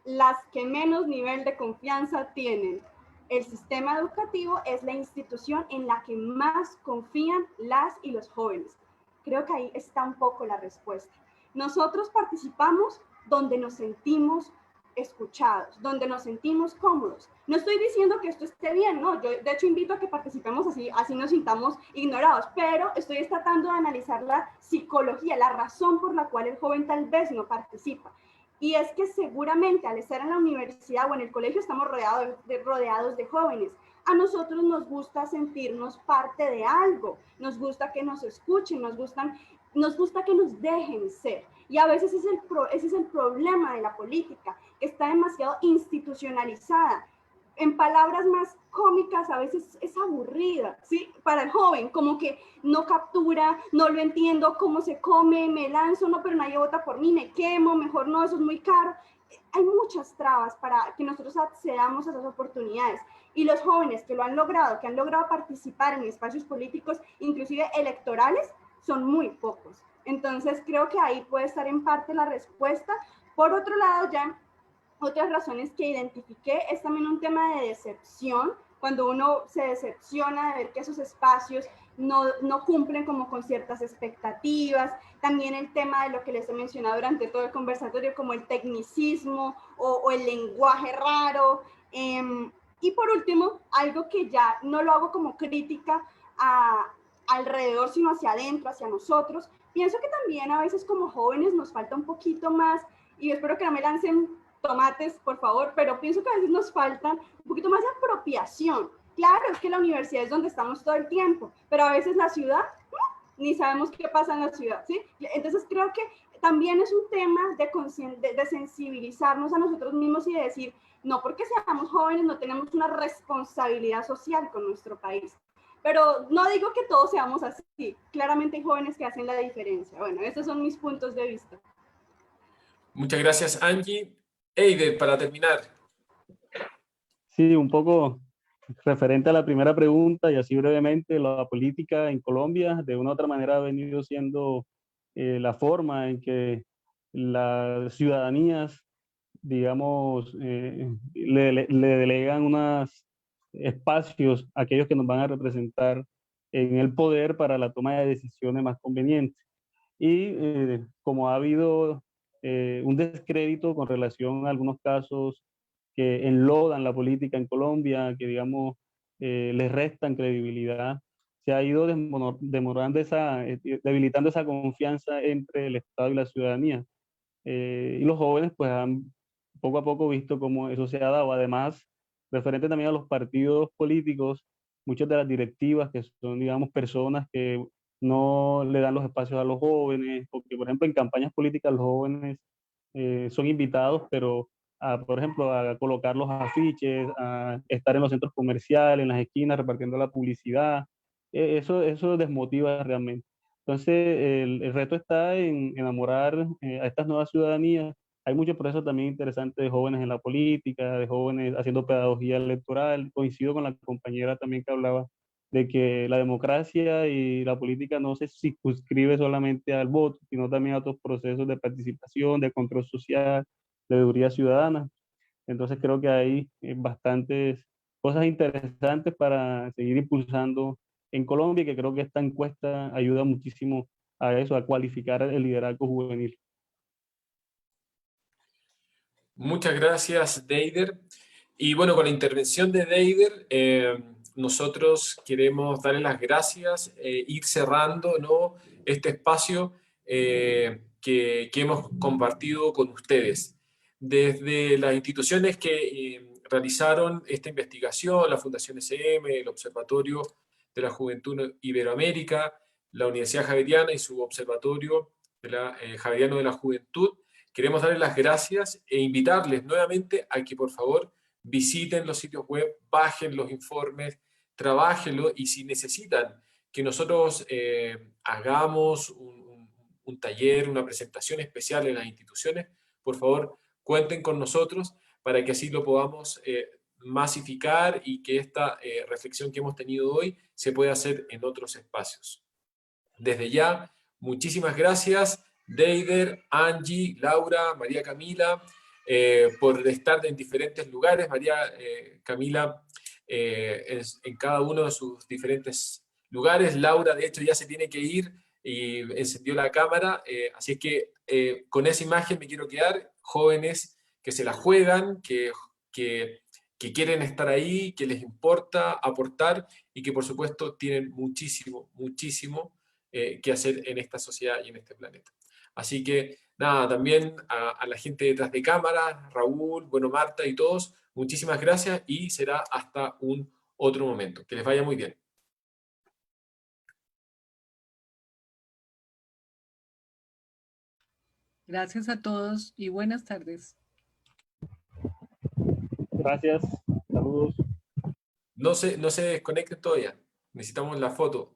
las que menos nivel de confianza tienen. El sistema educativo es la institución en la que más confían las y los jóvenes. Creo que ahí está un poco la respuesta. Nosotros participamos donde nos sentimos escuchados, donde nos sentimos cómodos. No estoy diciendo que esto esté bien, no, yo de hecho invito a que participemos así nos sintamos ignorados, pero estoy tratando de analizar la psicología, la razón por la cual el joven tal vez no participa. Y es que seguramente al estar en la universidad o en el colegio estamos rodeados de jóvenes. A nosotros nos gusta sentirnos parte de algo, nos gusta que nos escuchen, nos gusta que nos dejen ser. Y a veces ese es el problema de la política, que está demasiado institucionalizada. En palabras más cómicas, a veces es aburrida, ¿sí? Para el joven, como que no captura, no lo entiendo, cómo se come, me lanzo, no, pero nadie vota por mí, me quemo, mejor no, eso es muy caro. hay muchas trabas para que nosotros accedamos a esas oportunidades. Y los jóvenes que lo han logrado, que han logrado participar en espacios políticos, inclusive electorales, son muy pocos. Entonces creo que ahí puede estar en parte la respuesta. Por otro lado, ya otras razones que identifiqué es también un tema de decepción, cuando uno se decepciona de ver que esos espacios no cumplen como con ciertas expectativas. También el tema de lo que les he mencionado durante todo el conversatorio, como el tecnicismo o el lenguaje raro. Y por último, algo que ya no lo hago como crítica alrededor, sino hacia adentro, hacia nosotros. Pienso que también a veces como jóvenes nos falta un poquito más, y espero que no me lancen tomates, por favor, pero pienso que a veces nos falta un poquito más de apropiación. Claro, es que la universidad es donde estamos todo el tiempo, pero a veces la ciudad, ni sabemos qué pasa en la ciudad, ¿sí? Entonces creo que también es un tema de sensibilizarnos a nosotros mismos y de decir, no porque seamos jóvenes no tenemos una responsabilidad social con nuestro país. Pero no digo que todos seamos así, claramente hay jóvenes que hacen la diferencia. Bueno, esos son mis puntos de vista. Muchas gracias, Angie. Eider, para terminar. Sí, un poco referente a la primera pregunta y así brevemente, la política en Colombia de una u otra manera ha venido siendo la forma en que las ciudadanías, digamos, le delegan unos espacios a aquellos que nos van a representar en el poder para la toma de decisiones más convenientes. Y como ha habido un descrédito con relación a algunos casos que enlodan la política en Colombia, que digamos les restan credibilidad, se ha ido debilitando esa confianza entre el Estado y la ciudadanía. Y los jóvenes pues han poco a poco visto cómo eso se ha dado. Además, referente también a los partidos políticos, muchas de las directivas que son, digamos, personas que no le dan los espacios a los jóvenes, porque por ejemplo en campañas políticas los jóvenes son invitados, pero por ejemplo, a colocar los afiches, a estar en los centros comerciales, en las esquinas, repartiendo la publicidad. Eso desmotiva realmente. Entonces, el reto está en enamorar a estas nuevas ciudadanías. Hay muchos procesos también interesantes de jóvenes en la política, de jóvenes haciendo pedagogía electoral. Coincido con la compañera también que hablaba de que la democracia y la política no se circunscribe solamente al voto, sino también a otros procesos de participación, de control social, de seguridad ciudadana. Entonces creo que hay bastantes cosas interesantes para seguir impulsando en Colombia, que creo que esta encuesta ayuda muchísimo a eso, a cualificar el liderazgo juvenil. Muchas gracias, Deider. Y bueno, con la intervención de Deider, nosotros queremos darle las gracias, ir cerrando, ¿no?, este espacio que hemos compartido con ustedes. Desde las instituciones que realizaron esta investigación, la Fundación SM, el Observatorio de la Juventud Iberoamérica, la Universidad Javeriana y su Observatorio Javeriano de la Juventud, queremos darles las gracias e invitarles nuevamente a que por favor visiten los sitios web, bajen los informes, trabajenlo, y si necesitan que nosotros hagamos un taller, una presentación especial en las instituciones, por favor cuenten con nosotros para que así lo podamos masificar y que esta reflexión que hemos tenido hoy se pueda hacer en otros espacios. Desde ya, muchísimas gracias, Deider, Angie, Laura, María Camila, por estar en diferentes lugares. María Camila en cada uno de sus diferentes lugares. Laura, de hecho, ya se tiene que ir y encendió la cámara. Así es que con esa imagen me quiero quedar. Jóvenes que se la juegan, que quieren estar ahí, que les importa aportar y que por supuesto tienen muchísimo, muchísimo que hacer en esta sociedad y en este planeta. Así que nada, también a la gente detrás de cámara, Raúl, bueno, Marta y todos, muchísimas gracias y será hasta un otro momento. Que les vaya muy bien. Gracias a todos y buenas tardes. Gracias, saludos. No se desconecten todavía. Necesitamos la foto.